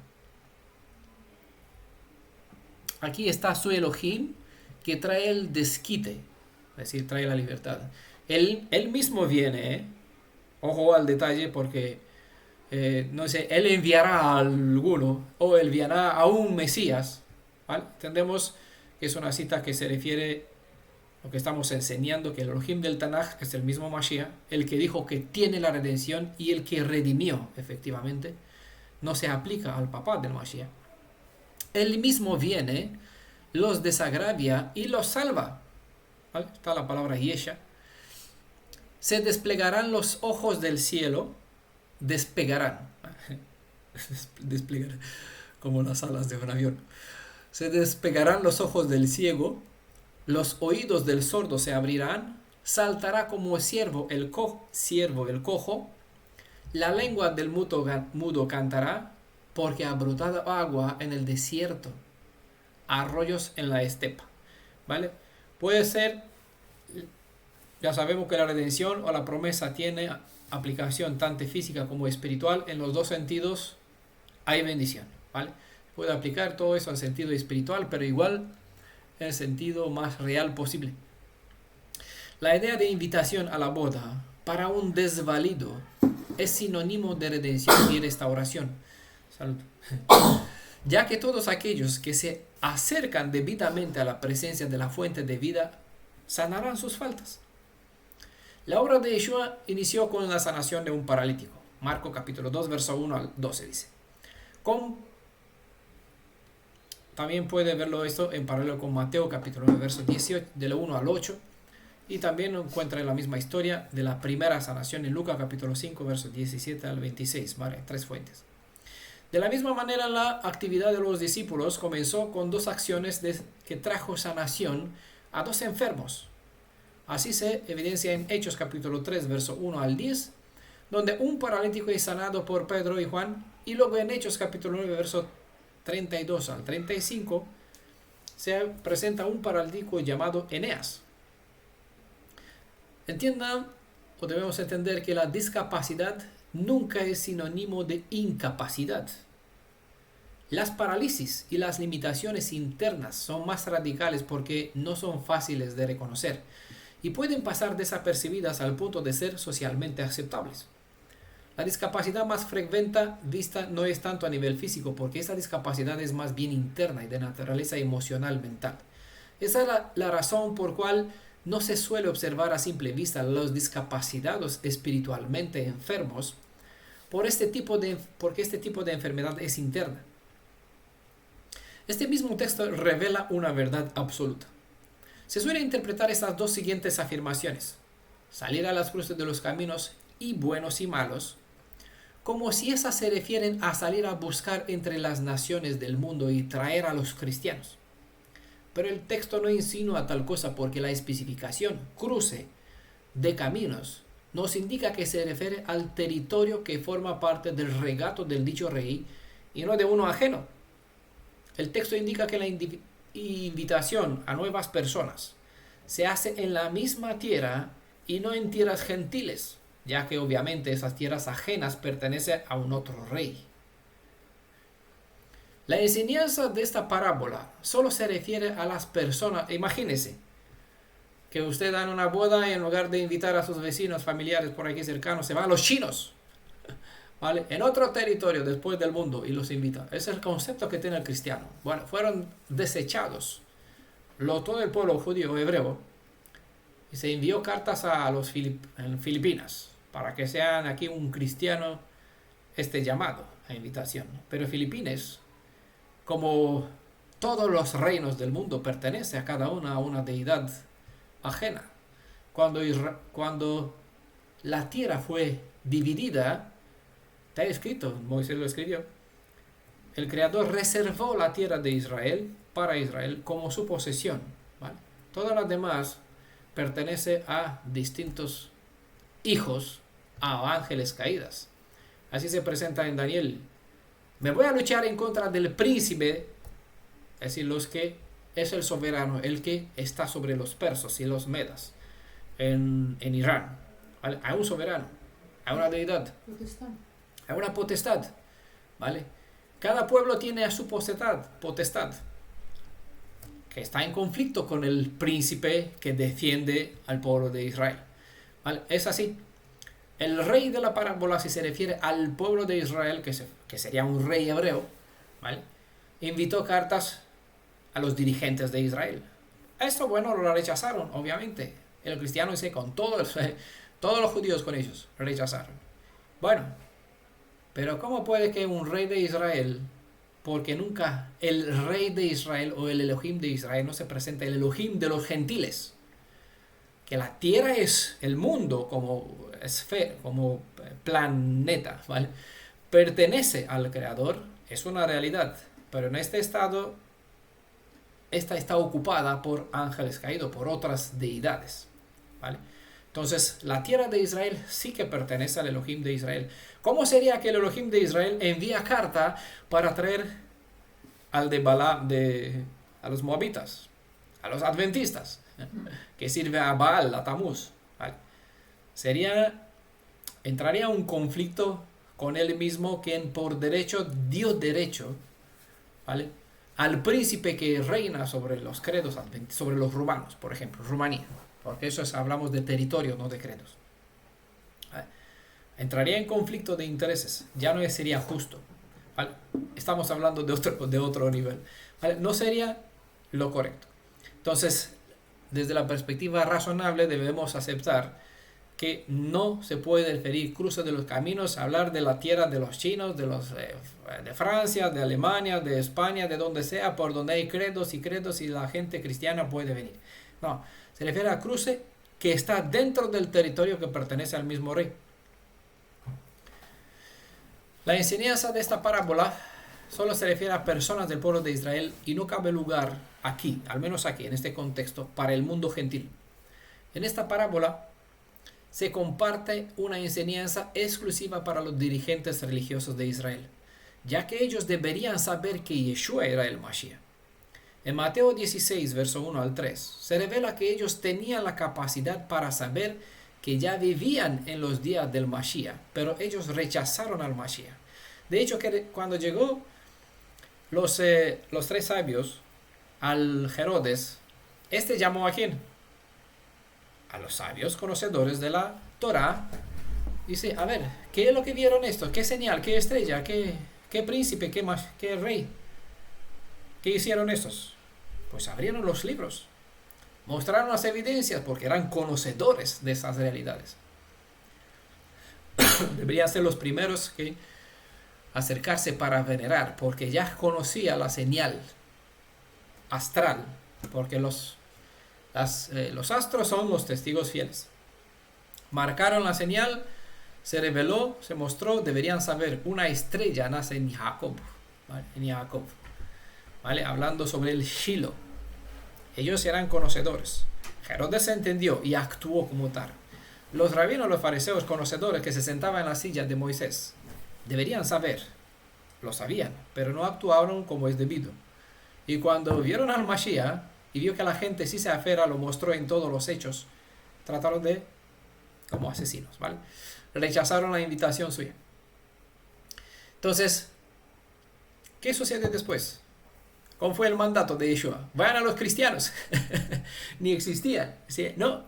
Aquí está su Elohim, que trae el desquite, es decir, trae la libertad. Él mismo viene, ¿eh? Ojo al detalle, porque no sé, él enviará a alguno o enviará a un Mesías, ¿vale? Entendemos que es una cita que se refiere a lo que estamos enseñando, que el Elohim del Tanaj es el mismo Mashiach, el que dijo que tiene la redención y el que redimió, efectivamente, no se aplica al papá del Mashiach. Él mismo viene, los desagravia y los salva, ¿vale? Está la palabra Yesha. Se desplegarán los ojos del cielo, despegarán, desplegarán, como las alas de un avión. Se despegarán los ojos del ciego, los oídos del sordo se abrirán, saltará como ciervo el cojo, la lengua del mudo cantará, porque ha brotado agua en el desierto, arroyos en la estepa, ¿vale? Puede ser... Ya sabemos que la redención o la promesa tiene aplicación tanto física como espiritual. En los dos sentidos hay bendición, ¿vale? Puede aplicar todo eso al sentido espiritual, pero igual en el sentido más real posible. La idea de invitación a la boda para un desvalido es sinónimo de redención y restauración. Salud. Ya que todos aquellos que se acercan debidamente a la presencia de la fuente de vida sanarán sus faltas. La obra de Yeshua inició con la sanación de un paralítico. Marcos capítulo 2, verso 1 al 12 dice. También puede verlo esto en paralelo con Mateo capítulo 9, verso 18, del 1 al 8. Y también encuentra la misma historia de la primera sanación en Lucas capítulo 5, verso 17 al 26. ¿Vale? 3 fuentes. De la misma manera, la actividad de los discípulos comenzó con 2 acciones que trajo sanación a 2 enfermos. Así se evidencia en Hechos capítulo 3, verso 1 al 10, donde un paralítico es sanado por Pedro y Juan, y luego en Hechos capítulo 9, verso 32 al 35, se presenta un paralítico llamado Eneas. Entiendan, o debemos entender, que la discapacidad nunca es sinónimo de incapacidad. Las parálisis y las limitaciones internas son más radicales porque no son fáciles de reconocer y pueden pasar desapercibidas al punto de ser socialmente aceptables. La discapacidad más frecuente vista no es tanto a nivel físico, porque esa discapacidad es más bien interna y de naturaleza emocional mental. Esa es la razón por cual no se suele observar a simple vista los discapacitados espiritualmente enfermos, porque este tipo de enfermedad es interna. Este mismo texto revela una verdad absoluta. Se suele interpretar estas 2 siguientes afirmaciones, salir a las cruces de los caminos y buenos y malos, como si esas se refieren a salir a buscar entre las naciones del mundo y traer a los cristianos. Pero el texto no insinúa tal cosa, porque la especificación cruce de caminos nos indica que se refiere al territorio que forma parte del regato del dicho rey y no de uno ajeno. El texto indica que la invitación a nuevas personas se hace en la misma tierra y no en tierras gentiles, ya que obviamente esas tierras ajenas pertenecen a un otro rey. La enseñanza de esta parábola solo se refiere a las personas. Imagínense que usted da una boda y en lugar de invitar a sus vecinos, familiares por aquí cercanos, se va a los chinos, ¿vale? En otro territorio después del mundo, y los invita. Ese es el concepto que tiene el cristiano. Bueno, fueron desechados todo el pueblo judío hebreo y se envió cartas a los Filipinas para que sean aquí un cristiano llamado a invitación. Pero Filipinas, como todos los reinos del mundo, pertenece a cada una a una deidad ajena. Cuando la tierra fue dividida, está escrito, Moisés lo escribió, el Creador reservó la tierra de Israel para Israel como su posesión, ¿vale? Todo lo demás pertenece a distintos hijos a ángeles caídas. Así se presenta en Daniel. Me voy a luchar en contra del príncipe, es decir, los que es el soberano, el que está sobre los persas y los medas en Irán. ¿Vale? Hay un soberano, hay una deidad, hay una potestad. ¿Vale? Cada pueblo tiene a su potestad, que está en conflicto con el príncipe que defiende al pueblo de Israel. ¿Vale? Es así. El rey de la parábola, si se refiere al pueblo de Israel, que sería un rey hebreo, ¿vale? Invitó cartas a los dirigentes de Israel. Esto, bueno, lo rechazaron, obviamente. El cristiano dice con todos los judíos con ellos rechazaron. Bueno, pero ¿cómo puede que un rey de Israel, porque nunca el rey de Israel o el Elohim de Israel no se presenta, el Elohim de los gentiles, que la tierra es el mundo como esfera, como planeta, ¿vale? Pertenece al Creador, es una realidad, pero en este estado, esta está ocupada por ángeles caídos, por otras deidades, ¿vale? Entonces, la tierra de Israel sí que pertenece al Elohim de Israel. ¿Cómo sería que el Elohim de Israel envía carta para traer al de Balaam, a los moabitas, a los adventistas, que sirve a Baal, a Tamuz? ¿Vale? Entraría un conflicto con él mismo, quien por derecho dio derecho, ¿vale?, al príncipe que reina sobre los credos adventistas, sobre los rumanos, por ejemplo, Rumanía, porque hablamos de territorio, no de credos. ¿Vale? Entraría en conflicto de intereses, ya no sería justo, ¿vale? Estamos hablando de otro nivel, ¿vale? No sería lo correcto. Entonces, desde la perspectiva razonable debemos aceptar que no se puede referir cruce de los caminos, hablar de la tierra de los chinos, de Francia, de Alemania, de España, de donde sea, por donde hay credos y la gente cristiana puede venir. No, se refiere a cruce que está dentro del territorio que pertenece al mismo rey. La enseñanza de esta parábola solo se refiere a personas del pueblo de Israel y no cabe lugar aquí, al menos aquí, en este contexto, para el mundo gentil. En esta parábola se comparte una enseñanza exclusiva para los dirigentes religiosos de Israel, ya que ellos deberían saber que Yeshua era el Mashiach. En Mateo 16, verso 1 al 3, se revela que ellos tenían la capacidad para saber que ya vivían en los días del Mashiach, pero ellos rechazaron al Mashiach. De hecho, que cuando llegó los tres sabios al Herodes, este llamó ¿a quién? A los sabios conocedores de la Torah. Dice, a ver, ¿qué es lo que vieron esto? ¿Qué señal? ¿Qué estrella? ¿Qué príncipe? ¿Qué rey? ¿Qué hicieron estos? Pues abrieron los libros, mostraron las evidencias porque eran conocedores de esas realidades. Deberían ser los primeros que acercarse para venerar, porque ya conocía la señal astral, porque los astros son los testigos fieles. Marcaron la señal, se reveló, se mostró, deberían saber, una estrella nace en Jacob, ¿vale? En Jacob, ¿vale? Hablando sobre el Shiloh. Ellos eran conocedores. Herodes entendió y actuó como tal. Los rabinos, los fariseos conocedores que se sentaban en la silla de Moisés, deberían saber, lo sabían, pero no actuaron como es debido. Y cuando vieron al Mashiach y vio que la gente sí se afera, lo mostró en todos los hechos, trataron de como asesinos, ¿vale? Rechazaron la invitación suya. Entonces, ¿qué sucede después? ¿Cómo fue el mandato de Yeshua? Vayan a los cristianos. Ni existían. ¿Sí? No.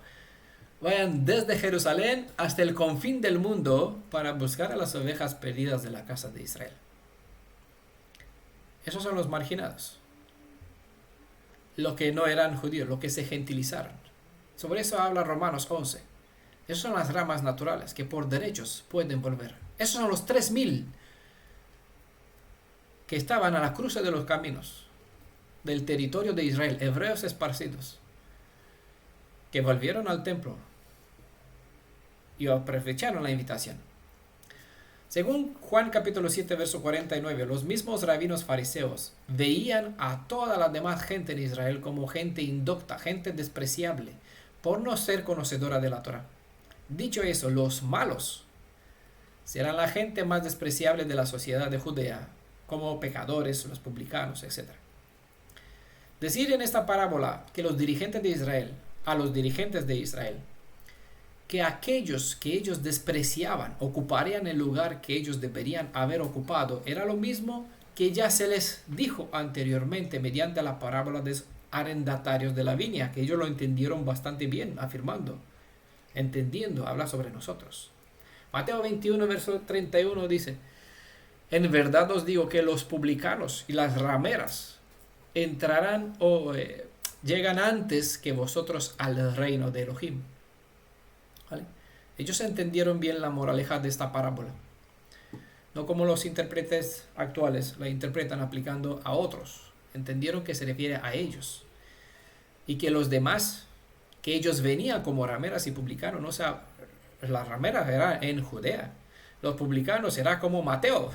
Vayan desde Jerusalén hasta el confín del mundo para buscar a las ovejas perdidas de la casa de Israel. Esos son los marginados. Los que no eran judíos, los que se gentilizaron. Sobre eso habla Romanos 11. Esas son las ramas naturales que por derechos pueden volver. Esos son los 3,000 que estaban a la cruce de los caminos del territorio de Israel, hebreos esparcidos, que volvieron al templo y aprovecharon la invitación. Según Juan capítulo 7, verso 49, los mismos rabinos fariseos veían a toda la demás gente en Israel como gente indocta, gente despreciable, por no ser conocedora de la Torah. Dicho eso, los malos serán la gente más despreciable de la sociedad de Judea, como pecadores, los publicanos, etc. Decir en esta parábola que los dirigentes de Israel, a los dirigentes de Israel, que aquellos que ellos despreciaban ocuparían el lugar que ellos deberían haber ocupado, era lo mismo que ya se les dijo anteriormente mediante la parábola de los arrendatarios de la viña, que ellos lo entendieron bastante bien, afirmando, entendiendo, habla sobre nosotros. Mateo 21, verso 31 dice: en verdad os digo que los publicanos y las rameras entrarán llegan antes que vosotros al reino de Elohim. ¿Vale? Ellos entendieron bien la moraleja de esta parábola, no como los intérpretes actuales la interpretan aplicando a otros. Entendieron que se refiere a ellos y que los demás, que ellos venían como rameras y publicanos, o sea, las rameras eran en Judea, los publicanos eran como Mateo,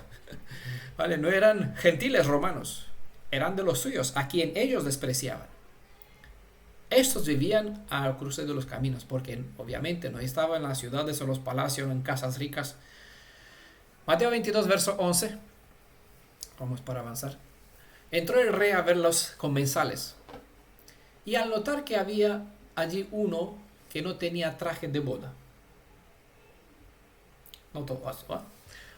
¿vale? No eran gentiles romanos, eran de los suyos, a quien ellos despreciaban. Estos vivían al cruce de los caminos, porque obviamente no estaban en las ciudades o los palacios, en casas ricas. Mateo 22, verso 11. Vamos para avanzar. Entró el rey a ver los comensales, y al notar que había allí uno que no tenía traje de boda. Notó eso, ¿eh?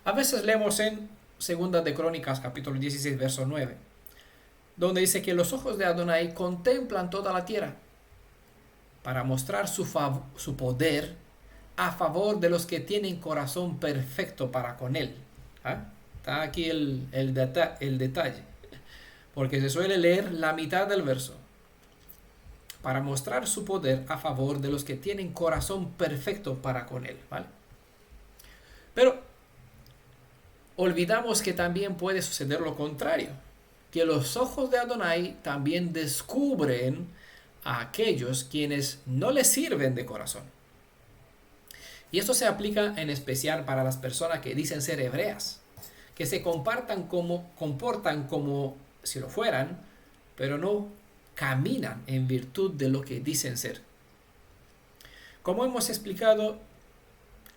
A veces leemos en Segunda de Crónicas, capítulo 16, verso 9, donde dice que los ojos de Adonai contemplan toda la tierra para mostrar su poder a favor de los que tienen corazón perfecto para con él. ¿Ah? Está aquí el detalle, porque se suele leer la mitad del verso. Para mostrar su poder a favor de los que tienen corazón perfecto para con él, ¿vale? Pero olvidamos que también puede suceder lo contrario, que los ojos de Adonai también descubren a aquellos quienes no les sirven de corazón. Y esto se aplica en especial para las personas que dicen ser hebreas, que se comportan como si lo fueran, pero no caminan en virtud de lo que dicen ser. Como hemos explicado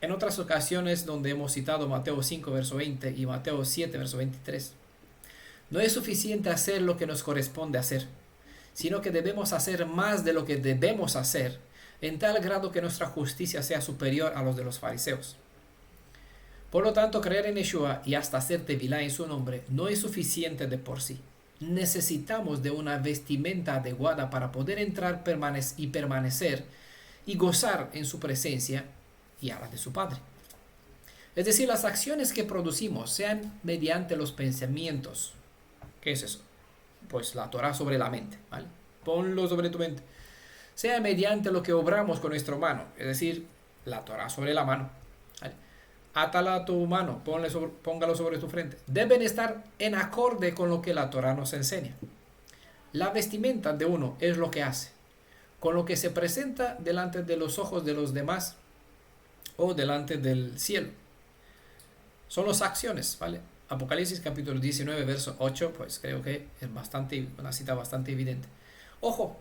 en otras ocasiones donde hemos citado Mateo 5, verso 20 y Mateo 7, verso 23, no es suficiente hacer lo que nos corresponde hacer, sino que debemos hacer más de lo que debemos hacer, en tal grado que nuestra justicia sea superior a los de los fariseos. Por lo tanto, creer en Yeshua y hasta hacer tevilá en su nombre no es suficiente de por sí. Necesitamos de una vestimenta adecuada para poder entrar y permanecer y gozar en su presencia y a la de su Padre. Es decir, las acciones que producimos sean mediante los pensamientos. ¿Qué es eso? Pues la Torah sobre la mente, ¿vale? Ponlo sobre tu mente. Sea mediante lo que obramos con nuestra mano, es decir, la Torah sobre la mano, ¿vale? Átala a tu mano, póngalo sobre tu frente. Deben estar en acorde con lo que la Torah nos enseña. La vestimenta de uno es lo que hace, con lo que se presenta delante de los ojos de los demás o delante del cielo. Son las acciones, ¿vale? Apocalipsis capítulo 19, verso 8, pues creo que es una cita bastante evidente. Ojo,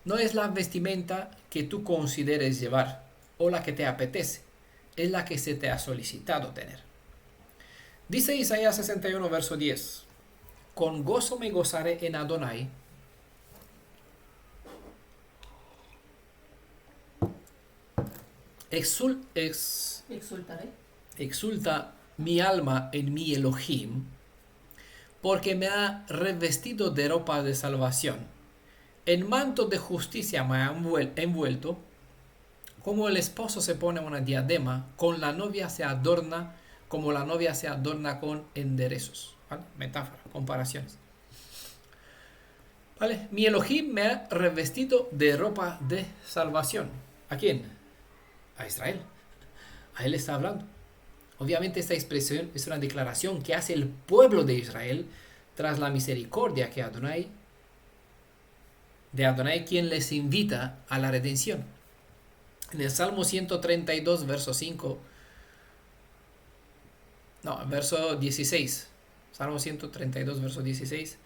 no es la vestimenta que tú consideres llevar o la que te apetece, es la que se te ha solicitado tener. Dice Isaías 61, verso 10, con gozo me gozaré en Adonai, exulta mi alma en mi Elohim, porque me ha revestido de ropa de salvación, en manto de justicia me ha envuelto, como el esposo se pone una diadema, con la novia se adorna, como la novia se adorna con enderezos. ¿Vale? Metáfora, comparaciones. ¿Vale? Mi Elohim me ha revestido de ropa de salvación. ¿A quién? A Israel. A él está hablando. Obviamente esta expresión es una declaración que hace el pueblo de Israel tras la misericordia que Adonai quien les invita a la redención. En el Salmo 132, verso 16. Salmo 132, verso 16.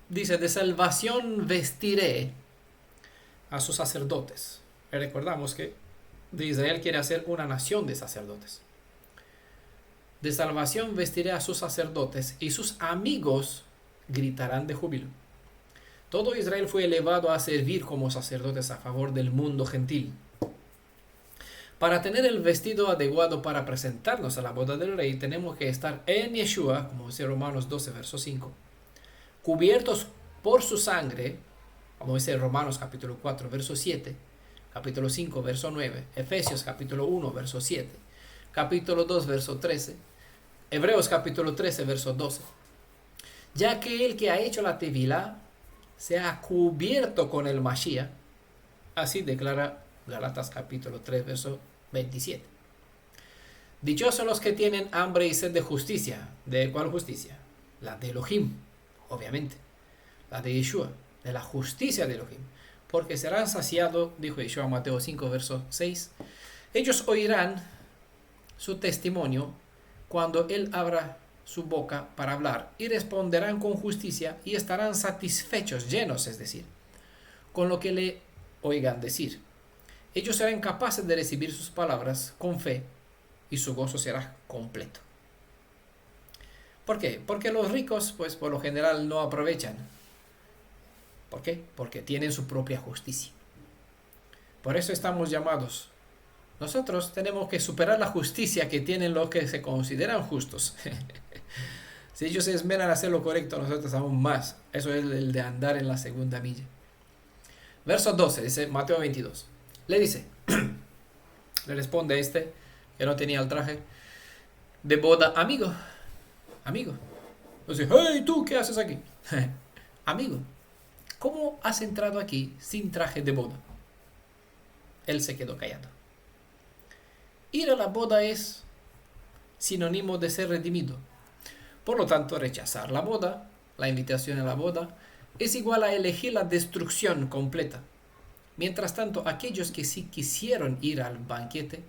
Dice, de salvación vestiré a sus sacerdotes. Recordamos que de Israel quiere hacer una nación de sacerdotes. de salvación vestiré a sus sacerdotes y sus amigos gritarán de júbilo. Todo Israel fue elevado a servir como sacerdotes a favor del mundo gentil. Para tener el vestido adecuado para presentarnos a la boda del rey, tenemos que estar en Yeshua, como dice Romanos 12, verso 5, cubiertos por su sangre, como dice Romanos capítulo 4, verso 7, capítulo 5, verso 9, Efesios capítulo 1, verso 7, capítulo 2, verso 13, Hebreos capítulo 13, verso 12. Ya que el que ha hecho la tevilá se ha cubierto con el Mashiach, así declara Galatas capítulo 3, verso 27. Dichosos los que tienen hambre y sed de justicia. ¿De cuál justicia? La de Elohim, obviamente. La de Yeshua, de la justicia de Elohim. Porque serán saciados, dijo Yeshua en Mateo 5, verso 6. Ellos oirán su testimonio cuando Él abra su boca para hablar, y responderán con justicia y estarán satisfechos, llenos, es decir, con lo que le oigan decir. Ellos serán capaces de recibir sus palabras con fe y su gozo será completo. ¿Por qué? Porque los ricos, pues por lo general no aprovechan. ¿Por qué? Porque tienen su propia justicia. Por eso estamos llamados. Nosotros tenemos que superar la justicia que tienen los que se consideran justos. Si ellos se esmeran a hacer lo correcto, nosotros aún más. Eso es el de andar en la segunda milla. Verso 12, dice Mateo 22. Le dice, le responde este, que no tenía el traje de boda, amigo. Dice, hey, ¿tú qué haces aquí? Amigo, ¿cómo has entrado aquí sin traje de boda? Él se quedó callado. Ir a la boda es sinónimo de ser redimido. Por lo tanto, rechazar la boda, la invitación a la boda, es igual a elegir la destrucción completa. Mientras tanto, aquellos que sí quisieron ir al banquete,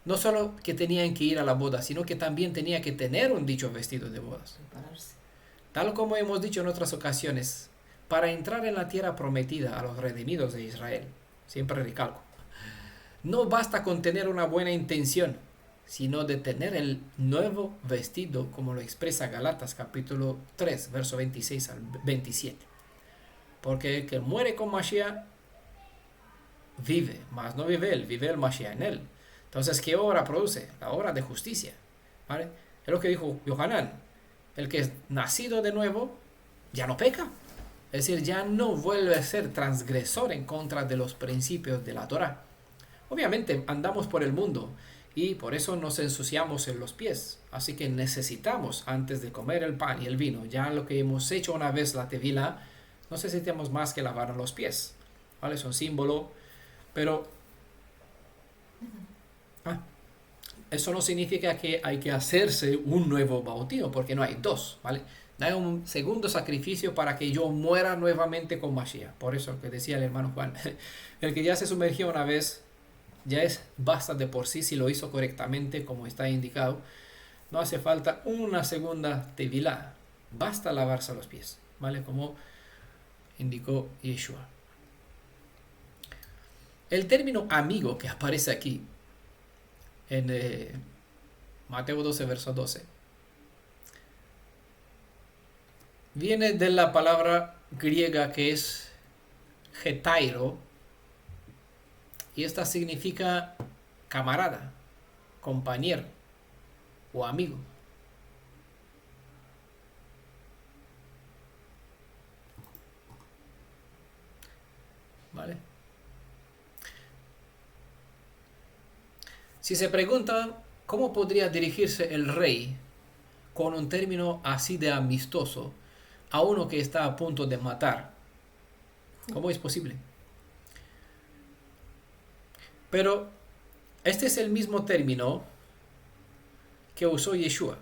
no solo que tenían que ir a la boda, sino que también tenían que tener un dicho vestido de bodas. Tal como hemos dicho en otras ocasiones, para entrar en la tierra prometida a los redimidos de Israel, siempre recalco, no basta con tener una buena intención, sino de tener el nuevo vestido, como lo expresa Galatas capítulo 3, verso 26 al 27. Porque el que muere con Mashiach vive, mas no vive él, vive el Mashiach en él. Entonces, ¿qué obra produce? La obra de justicia. ¿Vale? Es lo que dijo Yohanan. El que es nacido de nuevo ya no peca. Es decir, ya no vuelve a ser transgresor en contra de los principios de la Torah. Obviamente andamos por el mundo y por eso nos ensuciamos en los pies. Así que necesitamos, antes de comer el pan y el vino, ya lo que hemos hecho una vez la tevilá, no necesitamos más que lavar los pies. ¿Vale? Es un símbolo, pero eso no significa que hay que hacerse un nuevo bautismo, porque no hay dos, ¿vale? No hay un segundo sacrificio para que yo muera nuevamente con Mashiach. Por eso que decía el hermano Juan, el que ya se sumergió una vez, ya basta de por sí si lo hizo correctamente como está indicado. No hace falta una segunda tevilá, basta lavarse los pies, ¿vale? Como indicó Yeshua. El término amigo que aparece aquí en Mateo 12, verso 12, viene de la palabra griega que es getairo, y esta significa camarada, compañero o amigo. ¿Vale? Si se pregunta cómo podría dirigirse el rey con un término así de amistoso a uno que está a punto de matar, ¿cómo es posible? Pero este es el mismo término que usó Yeshua,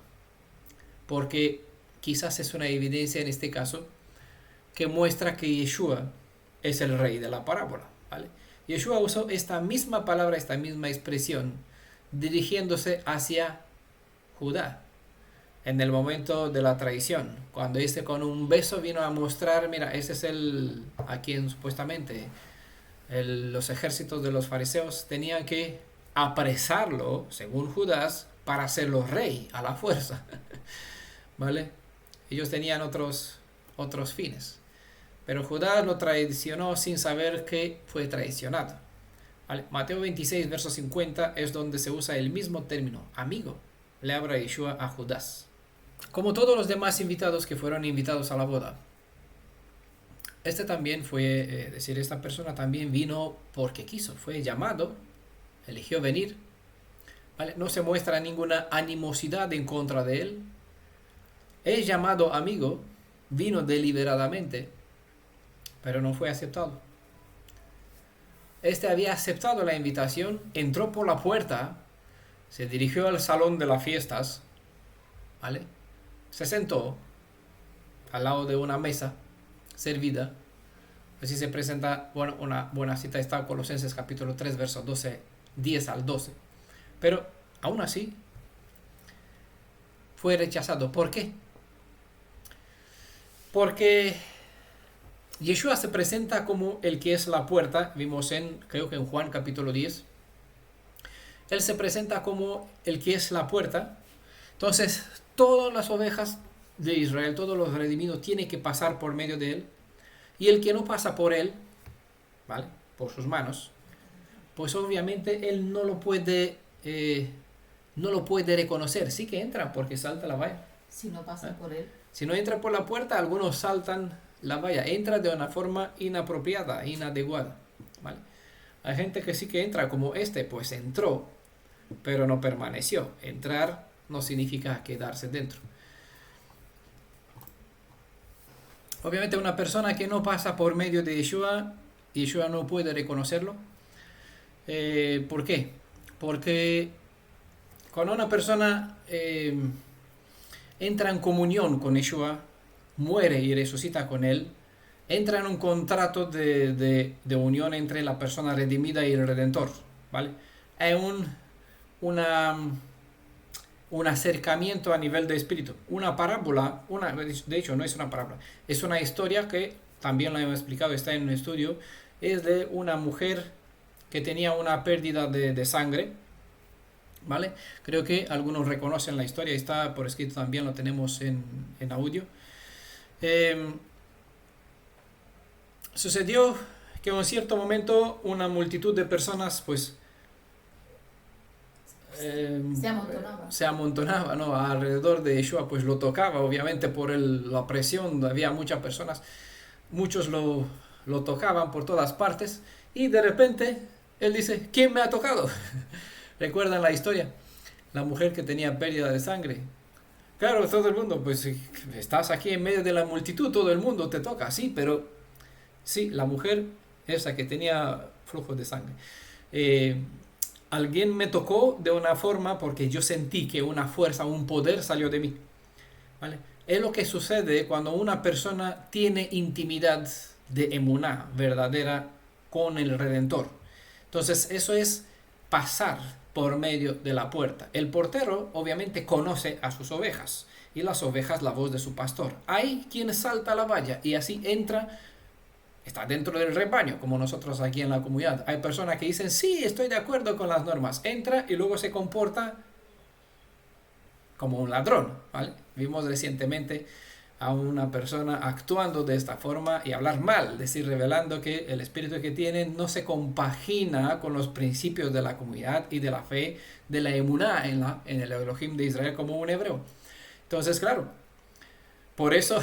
porque quizás es una evidencia en este caso que muestra que Yeshua es el rey de la parábola, ¿vale? Yeshua usó esta misma palabra, esta misma expresión, dirigiéndose hacia Judá en el momento de la traición, cuando este con un beso vino a mostrar, mira, ese es el a quien supuestamente los ejércitos de los fariseos tenían que apresarlo, según Judas, para hacerlo rey a la fuerza. ¿Vale? Ellos tenían otros fines. Pero Judá lo traicionó sin saber que fue traicionado. ¿Vale? Mateo 26, verso 50 es donde se usa el mismo término, amigo. Le habla Yeshua a Judas. Como todos los demás invitados que fueron invitados a la boda, este también fue, esta persona también vino porque quiso, fue llamado, eligió venir. ¿Vale? No se muestra ninguna animosidad en contra de él. Es llamado amigo, vino deliberadamente, pero no fue aceptado. Este había aceptado la invitación, entró por la puerta, se dirigió al salón de las fiestas, ¿vale? Se sentó al lado de una mesa servida. Así se presenta, bueno, una buena cita está en Colosenses capítulo 3, versos 10 al 12. Pero aún así fue rechazado. ¿Por qué? Porque Yeshua se presenta como el que es la puerta. Vimos creo que en Juan capítulo 10. Él se presenta como el que es la puerta. Entonces, todas las ovejas de Israel, todos los redimidos, tienen que pasar por medio de él. Y el que no pasa por él, ¿vale? Por sus manos, pues obviamente él no lo puede reconocer. Sí que entra porque salta la valla. Si no pasa por él. Si no entra por la puerta, algunos saltan la valla. Entra de una forma inapropiada, inadecuada, ¿vale? Hay gente que sí que entra, como pues entró, pero no permaneció. Entrar no significa quedarse dentro. Obviamente una persona que no pasa por medio de Yeshua no puede reconocerlo. ¿Por qué? Porque cuando una persona entra en comunión con Yeshua, muere y resucita con él, entra en un contrato de unión entre la persona redimida y el Redentor, ¿vale? Hay un acercamiento a nivel de espíritu. Una parábola, de hecho no es una parábola, es una historia que también la hemos explicado, está en un estudio, es de una mujer que tenía una pérdida de sangre, ¿vale? Creo que algunos reconocen la historia, está por escrito también, lo tenemos en audio. Sucedió que en un cierto momento una multitud de personas pues se amontonaba, ¿no? Alrededor de Yeshua, pues lo tocaba, obviamente por la presión, había muchas personas, muchos lo tocaban por todas partes, y de repente él dice, ¿quién me ha tocado? ¿Recuerdan la historia? La mujer que tenía pérdida de sangre. Claro, todo el mundo, pues estás aquí en medio de la multitud, todo el mundo te toca, sí, pero sí, la mujer esa que tenía flujo de sangre. Alguien me tocó de una forma porque yo sentí que una fuerza, un poder salió de mí, ¿vale? Es lo que sucede cuando una persona tiene intimidad de emuná verdadera con el Redentor. Entonces eso es pasar por medio de la puerta. El portero obviamente conoce a sus ovejas y las ovejas la voz de su pastor. Hay quien salta la valla y así entra. Está dentro del rebaño, como nosotros aquí en la comunidad. Hay personas que dicen, sí, estoy de acuerdo con las normas. Entra y luego se comporta como un ladrón, ¿vale? Vimos recientemente a una persona actuando de esta forma y hablar mal, decir, revelando que el espíritu que tiene no se compagina con los principios de la comunidad y de la fe, de la emuná en el Elohim de Israel como un hebreo. Entonces, claro, por eso...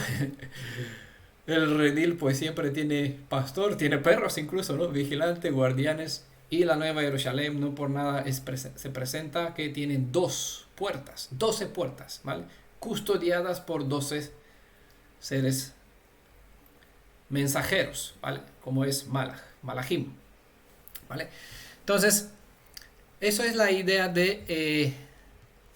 El redil pues siempre tiene pastor, tiene perros incluso, ¿no? Vigilantes, guardianes. Y la Nueva Jerusalén no por nada se presenta que tiene 12 puertas, ¿vale? Custodiadas por 12 seres mensajeros, ¿vale? Como es Malachim, ¿vale? Entonces, eso es la idea de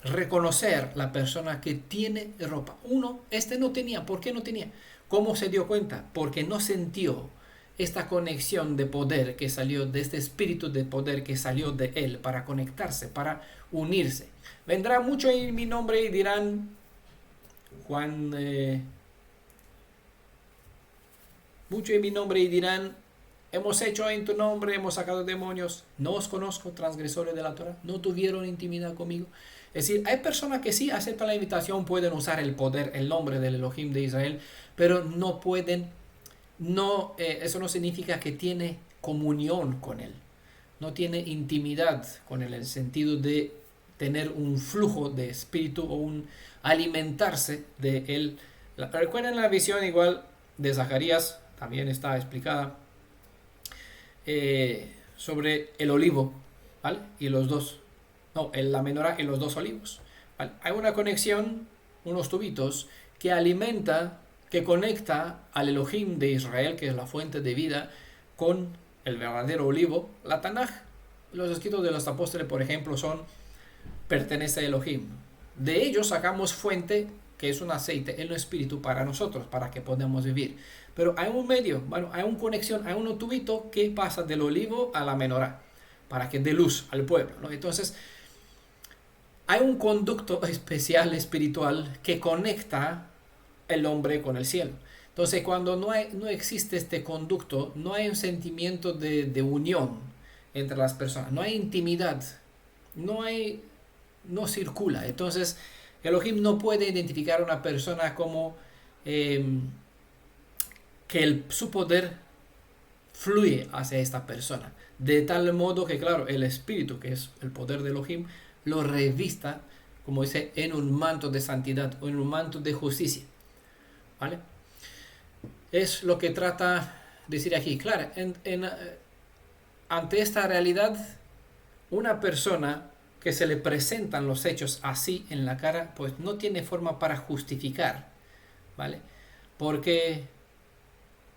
reconocer la persona que tiene ropa. No tenía, ¿por qué no tenía? ¿Cómo se dio cuenta? Porque no sintió esta conexión de poder que salió de este espíritu de poder que salió de él para conectarse, para unirse. Vendrá mucho en mi nombre y dirán, mucho en mi nombre y dirán, hemos hecho en tu nombre, hemos sacado demonios, no os conozco, transgresores de la Torah, no tuvieron intimidad conmigo. Es decir, hay personas que sí aceptan la invitación, pueden usar el poder, el nombre del Elohim de Israel, pero no pueden, eso no significa que tiene comunión con él, no tiene intimidad con él, en el sentido de tener un flujo de espíritu o un alimentarse de él. Recuerden la visión igual de Zacarías, también está explicada, sobre el olivo, ¿vale? Y los dos, la menorá y los dos olivos, ¿vale? Hay una conexión, unos tubitos que alimenta, que conecta al Elohim de Israel, que es la fuente de vida, con el verdadero olivo, la Tanaj. Los escritos de los apóstoles, por ejemplo, pertenece a Elohim. De ellos sacamos fuente, que es un aceite, el espíritu para nosotros, para que podamos vivir. Pero hay un medio, bueno, hay una conexión, hay un tubito que pasa del olivo a la menorá, para que dé luz al pueblo, ¿no? Entonces, hay un conducto especial espiritual que conecta el hombre con el cielo. Entonces, cuando no existe este conducto, no hay un sentimiento de unión entre las personas, no hay intimidad, no circula. Entonces, Elohim no puede identificar a una persona como que su poder fluye hacia esta persona, de tal modo que, claro, el espíritu, que es el poder de Elohim, lo revista, como dice, en un manto de santidad o en un manto de justicia, ¿vale? Es lo que trata de decir aquí. Claro, ante esta realidad, una persona que se le presentan los hechos así en la cara, pues no tiene forma para justificar, ¿vale? Porque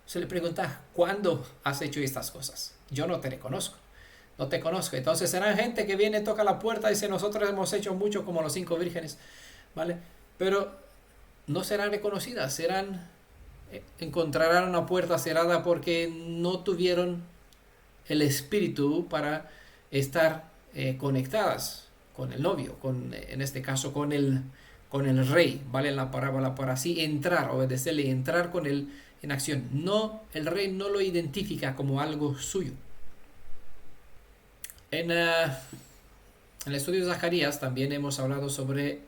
se le pregunta, ¿cuándo has hecho estas cosas? Yo no te reconozco, no te conozco. Entonces serán gente que viene, toca la puerta y dice, nosotros hemos hecho mucho como los 5 vírgenes, ¿vale? Pero no serán reconocidas, encontrarán una puerta cerrada porque no tuvieron el espíritu para estar conectadas con el novio, en este caso con el rey, ¿vale? En la parábola, para así entrar, obedecerle, entrar con él en acción. No, el rey no lo identifica como algo suyo. En el estudio de Zacarías también hemos hablado sobre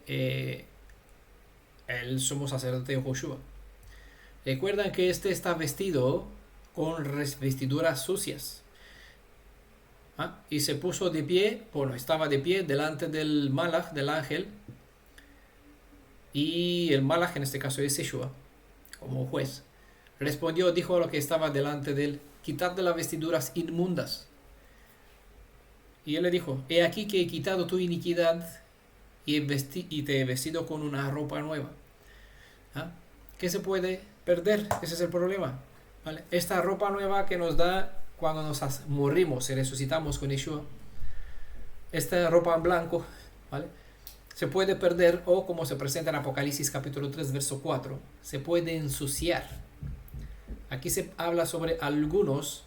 el sumo sacerdote Joshua. Recuerdan que este está vestido con vestiduras sucias. Y se puso de pie, estaba de pie delante del Malach, del ángel, y el Malach, en este caso es Yeshua, como juez, respondió, dijo a lo que estaba delante de él, quitad de las vestiduras inmundas. Y él le dijo, he aquí que he quitado tu iniquidad y te he vestido con una ropa nueva. ¿Qué se puede perder? Ese es el problema, ¿vale? Esta ropa nueva que nos da cuando nos morimos y resucitamos con Yeshua, esta ropa en blanco, ¿vale? Se puede perder, o como se presenta en Apocalipsis capítulo 3 verso 4, se puede ensuciar. Aquí se habla sobre algunos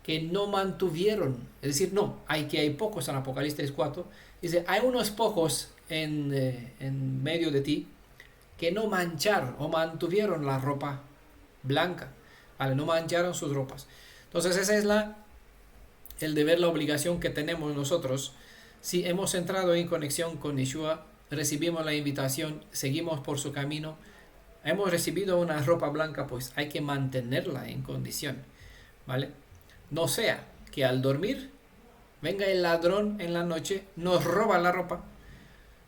que no mantuvieron, es decir, hay pocos en Apocalipsis 4, dice, hay unos pocos en medio de ti que no mancharon o mantuvieron la ropa blanca, ¿vale? No mancharon sus ropas. Entonces ese es el deber, la obligación que tenemos nosotros. Si hemos entrado en conexión con Yeshua, recibimos la invitación, seguimos por su camino, hemos recibido una ropa blanca, pues hay que mantenerla en condición, ¿vale? No sea que al dormir venga el ladrón en la noche, nos roba la ropa,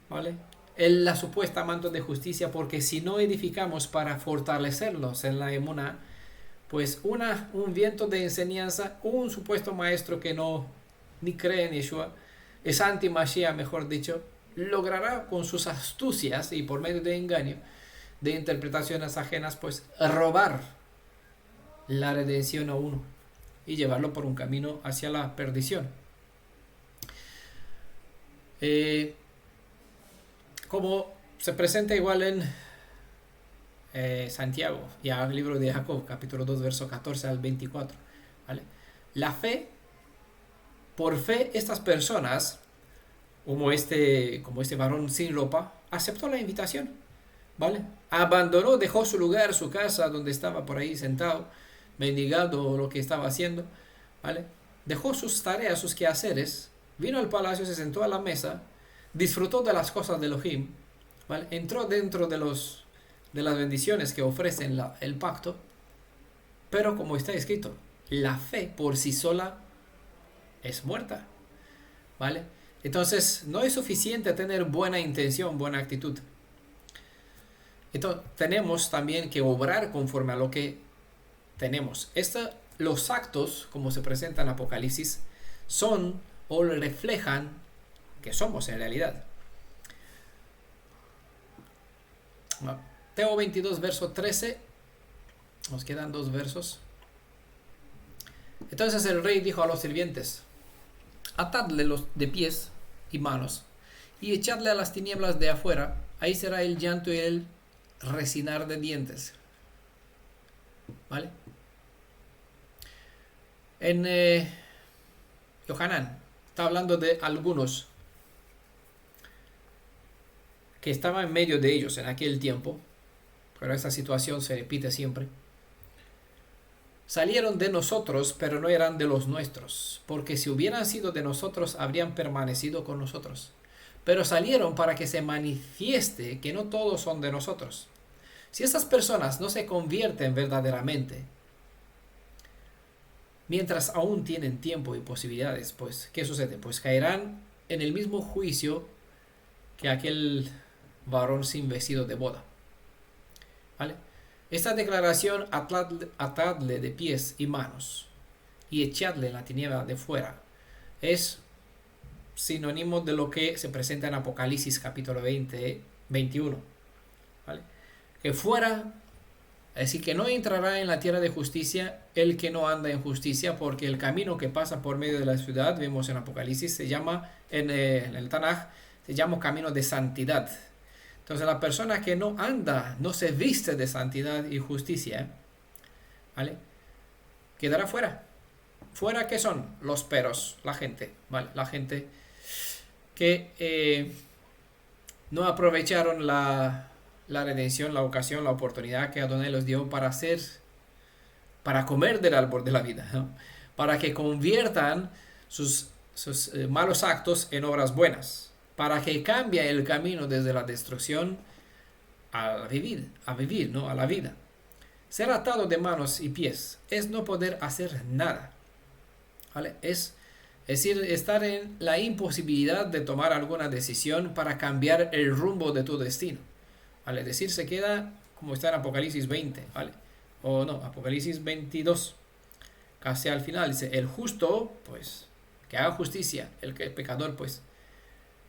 ¿vale? La supuesta manto de justicia, porque si no edificamos para fortalecernos en la emuná, pues un viento de enseñanza, un supuesto maestro que ni cree en Yeshua, es anti-Mashiach, mejor dicho, logrará con sus astucias y por medio de engaño, de interpretaciones ajenas, pues robar la redención a uno y llevarlo por un camino hacia la perdición. Como se presenta igual en Santiago, ya el libro de Jacob, capítulo 2, verso 14 al 24, ¿vale? La fe, por fe, estas personas, como este varón sin ropa, aceptó la invitación, ¿vale? Abandonó, dejó su lugar, su casa, donde estaba por ahí sentado, mendigando lo que estaba haciendo, ¿vale? Dejó sus tareas, sus quehaceres, vino al palacio, se sentó a la mesa, disfrutó de las cosas de Elohim, ¿vale? Entró dentro de las bendiciones que ofrecen el pacto, pero como está escrito, la fe por sí sola es muerta, ¿vale? Entonces no es suficiente tener buena intención, buena actitud. Entonces tenemos también que obrar conforme a lo que tenemos. Los actos, como se presenta en Apocalipsis, son o reflejan que somos en realidad. Mateo 22, verso 13. Nos quedan 2 versos. Entonces el rey dijo a los sirvientes: atadle los de pies y manos y echadle a las tinieblas de afuera. Ahí será el llanto y el rechinar de dientes. ¿Vale? En Yohanan está hablando de algunos que estaban en medio de ellos en aquel tiempo, pero esta situación se repite siempre. Salieron de nosotros, pero no eran de los nuestros, porque si hubieran sido de nosotros, habrían permanecido con nosotros. Pero salieron para que se manifieste que no todos son de nosotros. Si estas personas no se convierten verdaderamente, mientras aún tienen tiempo y posibilidades, pues, ¿qué sucede? Pues caerán en el mismo juicio que aquel varón sin vestido de boda. ¿Vale? Esta declaración, atadle de pies y manos y echadle en la tiniebla de fuera, es sinónimo de lo que se presenta en Apocalipsis capítulo 21. ¿Vale? Que fuera, es decir, que no entrará en la tierra de justicia el que no anda en justicia, porque el camino que pasa por medio de la ciudad, vemos en Apocalipsis, se llama, en el Tanaj, se llama camino de santidad. Entonces la persona que no anda, no se viste de santidad y justicia, ¿vale?, quedará fuera. ¿Fuera qué son? Los peros, la gente, ¿vale? La gente que no aprovecharon la redención, la ocasión, la oportunidad que Adonai les dio para comer del árbol de la vida, ¿no? Para que conviertan sus malos actos en obras buenas, para que cambie el camino desde la destrucción a vivir, ¿no?, a la vida. Ser atado de manos y pies es no poder hacer nada, ¿vale? Es decir, estar en la imposibilidad de tomar alguna decisión para cambiar el rumbo de tu destino, ¿vale? Es decir, se queda como está en Apocalipsis 20, ¿vale? O no, Apocalipsis 22, casi al final, dice: el justo, pues, que haga justicia; el que es pecador, pues,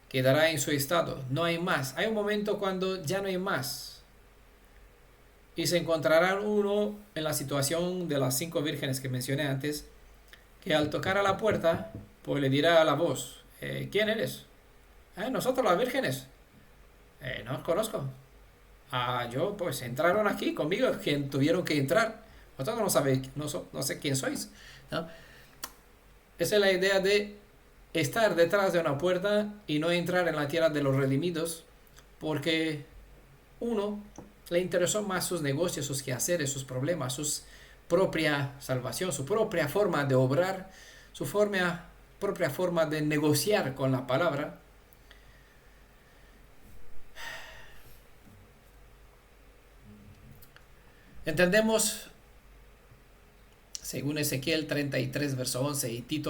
quedará en su estado. No hay más. Hay un momento cuando ya no hay más. Y se encontrará uno en la situación de las 5 vírgenes que mencioné antes, que al tocar a la puerta, pues le dirá a la voz: ¿quién eres? Nosotros las vírgenes. No os conozco. Yo, pues, entraron aquí conmigo, quien tuvieron que entrar. Vosotros no sé quién sois, ¿no? Esa es la idea de estar detrás de una puerta y no entrar en la tierra de los redimidos, porque uno le interesó más sus negocios, sus quehaceres, sus problemas, su propia salvación, su propia forma de obrar, su propia forma de negociar con la palabra. Entendemos, según Ezequiel 33, verso 11 y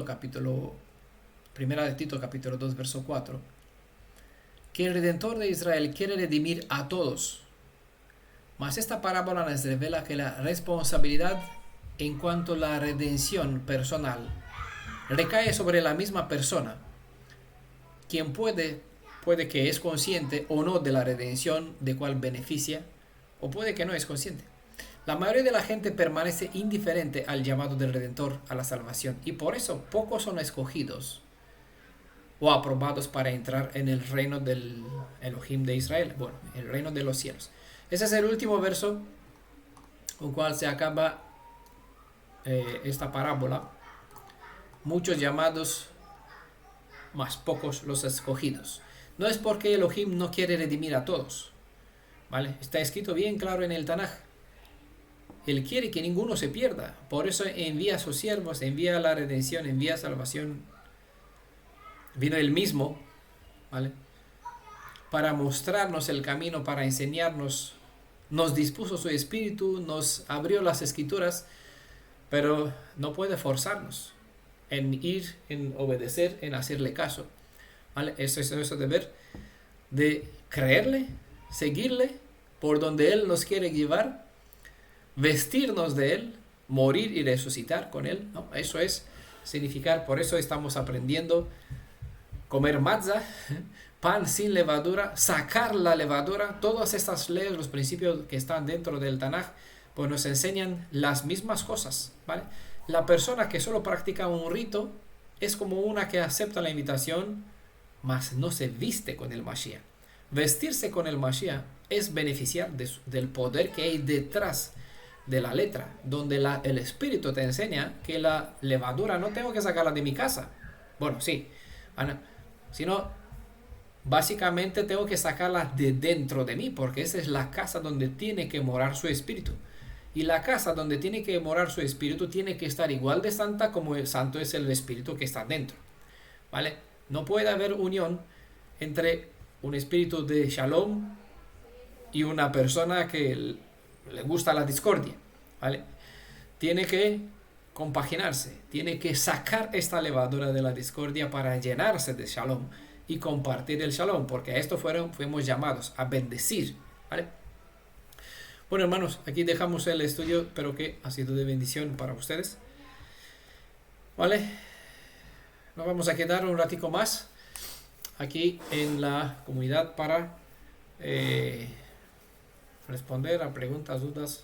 Primera de Tito capítulo 2, verso 4, que el Redentor de Israel quiere redimir a todos. Mas esta parábola nos revela que la responsabilidad en cuanto a la redención personal recae sobre la misma persona, quien puede que es consciente o no de la redención de cual beneficia, o puede que no es consciente. La mayoría de la gente permanece indiferente al llamado del Redentor a la salvación, y por eso pocos son escogidos o aprobados para entrar en el reino del Elohim de Israel, bueno, el reino de los cielos. Ese es el último verso con cual se acaba esta parábola. Muchos llamados, más pocos los escogidos. No es porque Elohim no quiere redimir a todos, ¿vale? Está escrito bien claro en el Tanaj. Él quiere que ninguno se pierda. Por eso envía a sus siervos, envía la redención, envía salvación. Vino él mismo, ¿vale?, para mostrarnos el camino, para enseñarnos. Nos dispuso su espíritu, nos abrió las escrituras, pero no puede forzarnos en ir, en obedecer, en hacerle caso. ¿Vale? Eso es nuestro deber de creerle, seguirle por donde Él nos quiere llevar, vestirnos de Él, morir y resucitar con Él, ¿no? Eso es significar, por eso estamos aprendiendo comer matzah, pan sin levadura, sacar la levadura. Todas estas leyes, los principios que están dentro del Tanaj, pues nos enseñan las mismas cosas, ¿vale? La persona que solo practica un rito es como una que acepta la invitación, mas no se viste con el Mashiach. Vestirse con el Mashiach es beneficiar del poder que hay detrás de la letra, donde el Espíritu te enseña que la levadura no tengo que sacarla de mi casa. Bueno, sí, sino básicamente tengo que sacarla de dentro de mí, porque esa es la casa donde tiene que morar su Espíritu. Y la casa donde tiene que morar su Espíritu tiene que estar igual de santa como el santo es el Espíritu que está dentro, ¿vale? No puede haber unión entre un espíritu de Shalom y una persona que le gusta la discordia, ¿vale? Tiene que compaginarse, tiene que sacar esta levadura de la discordia para llenarse de Shalom y compartir el Shalom, porque a esto fuimos llamados, a bendecir, ¿vale? Bueno, hermanos, aquí dejamos el estudio, espero que ha sido de bendición para ustedes, ¿vale? Nos vamos a quedar un ratico más aquí en la comunidad para responder a preguntas, dudas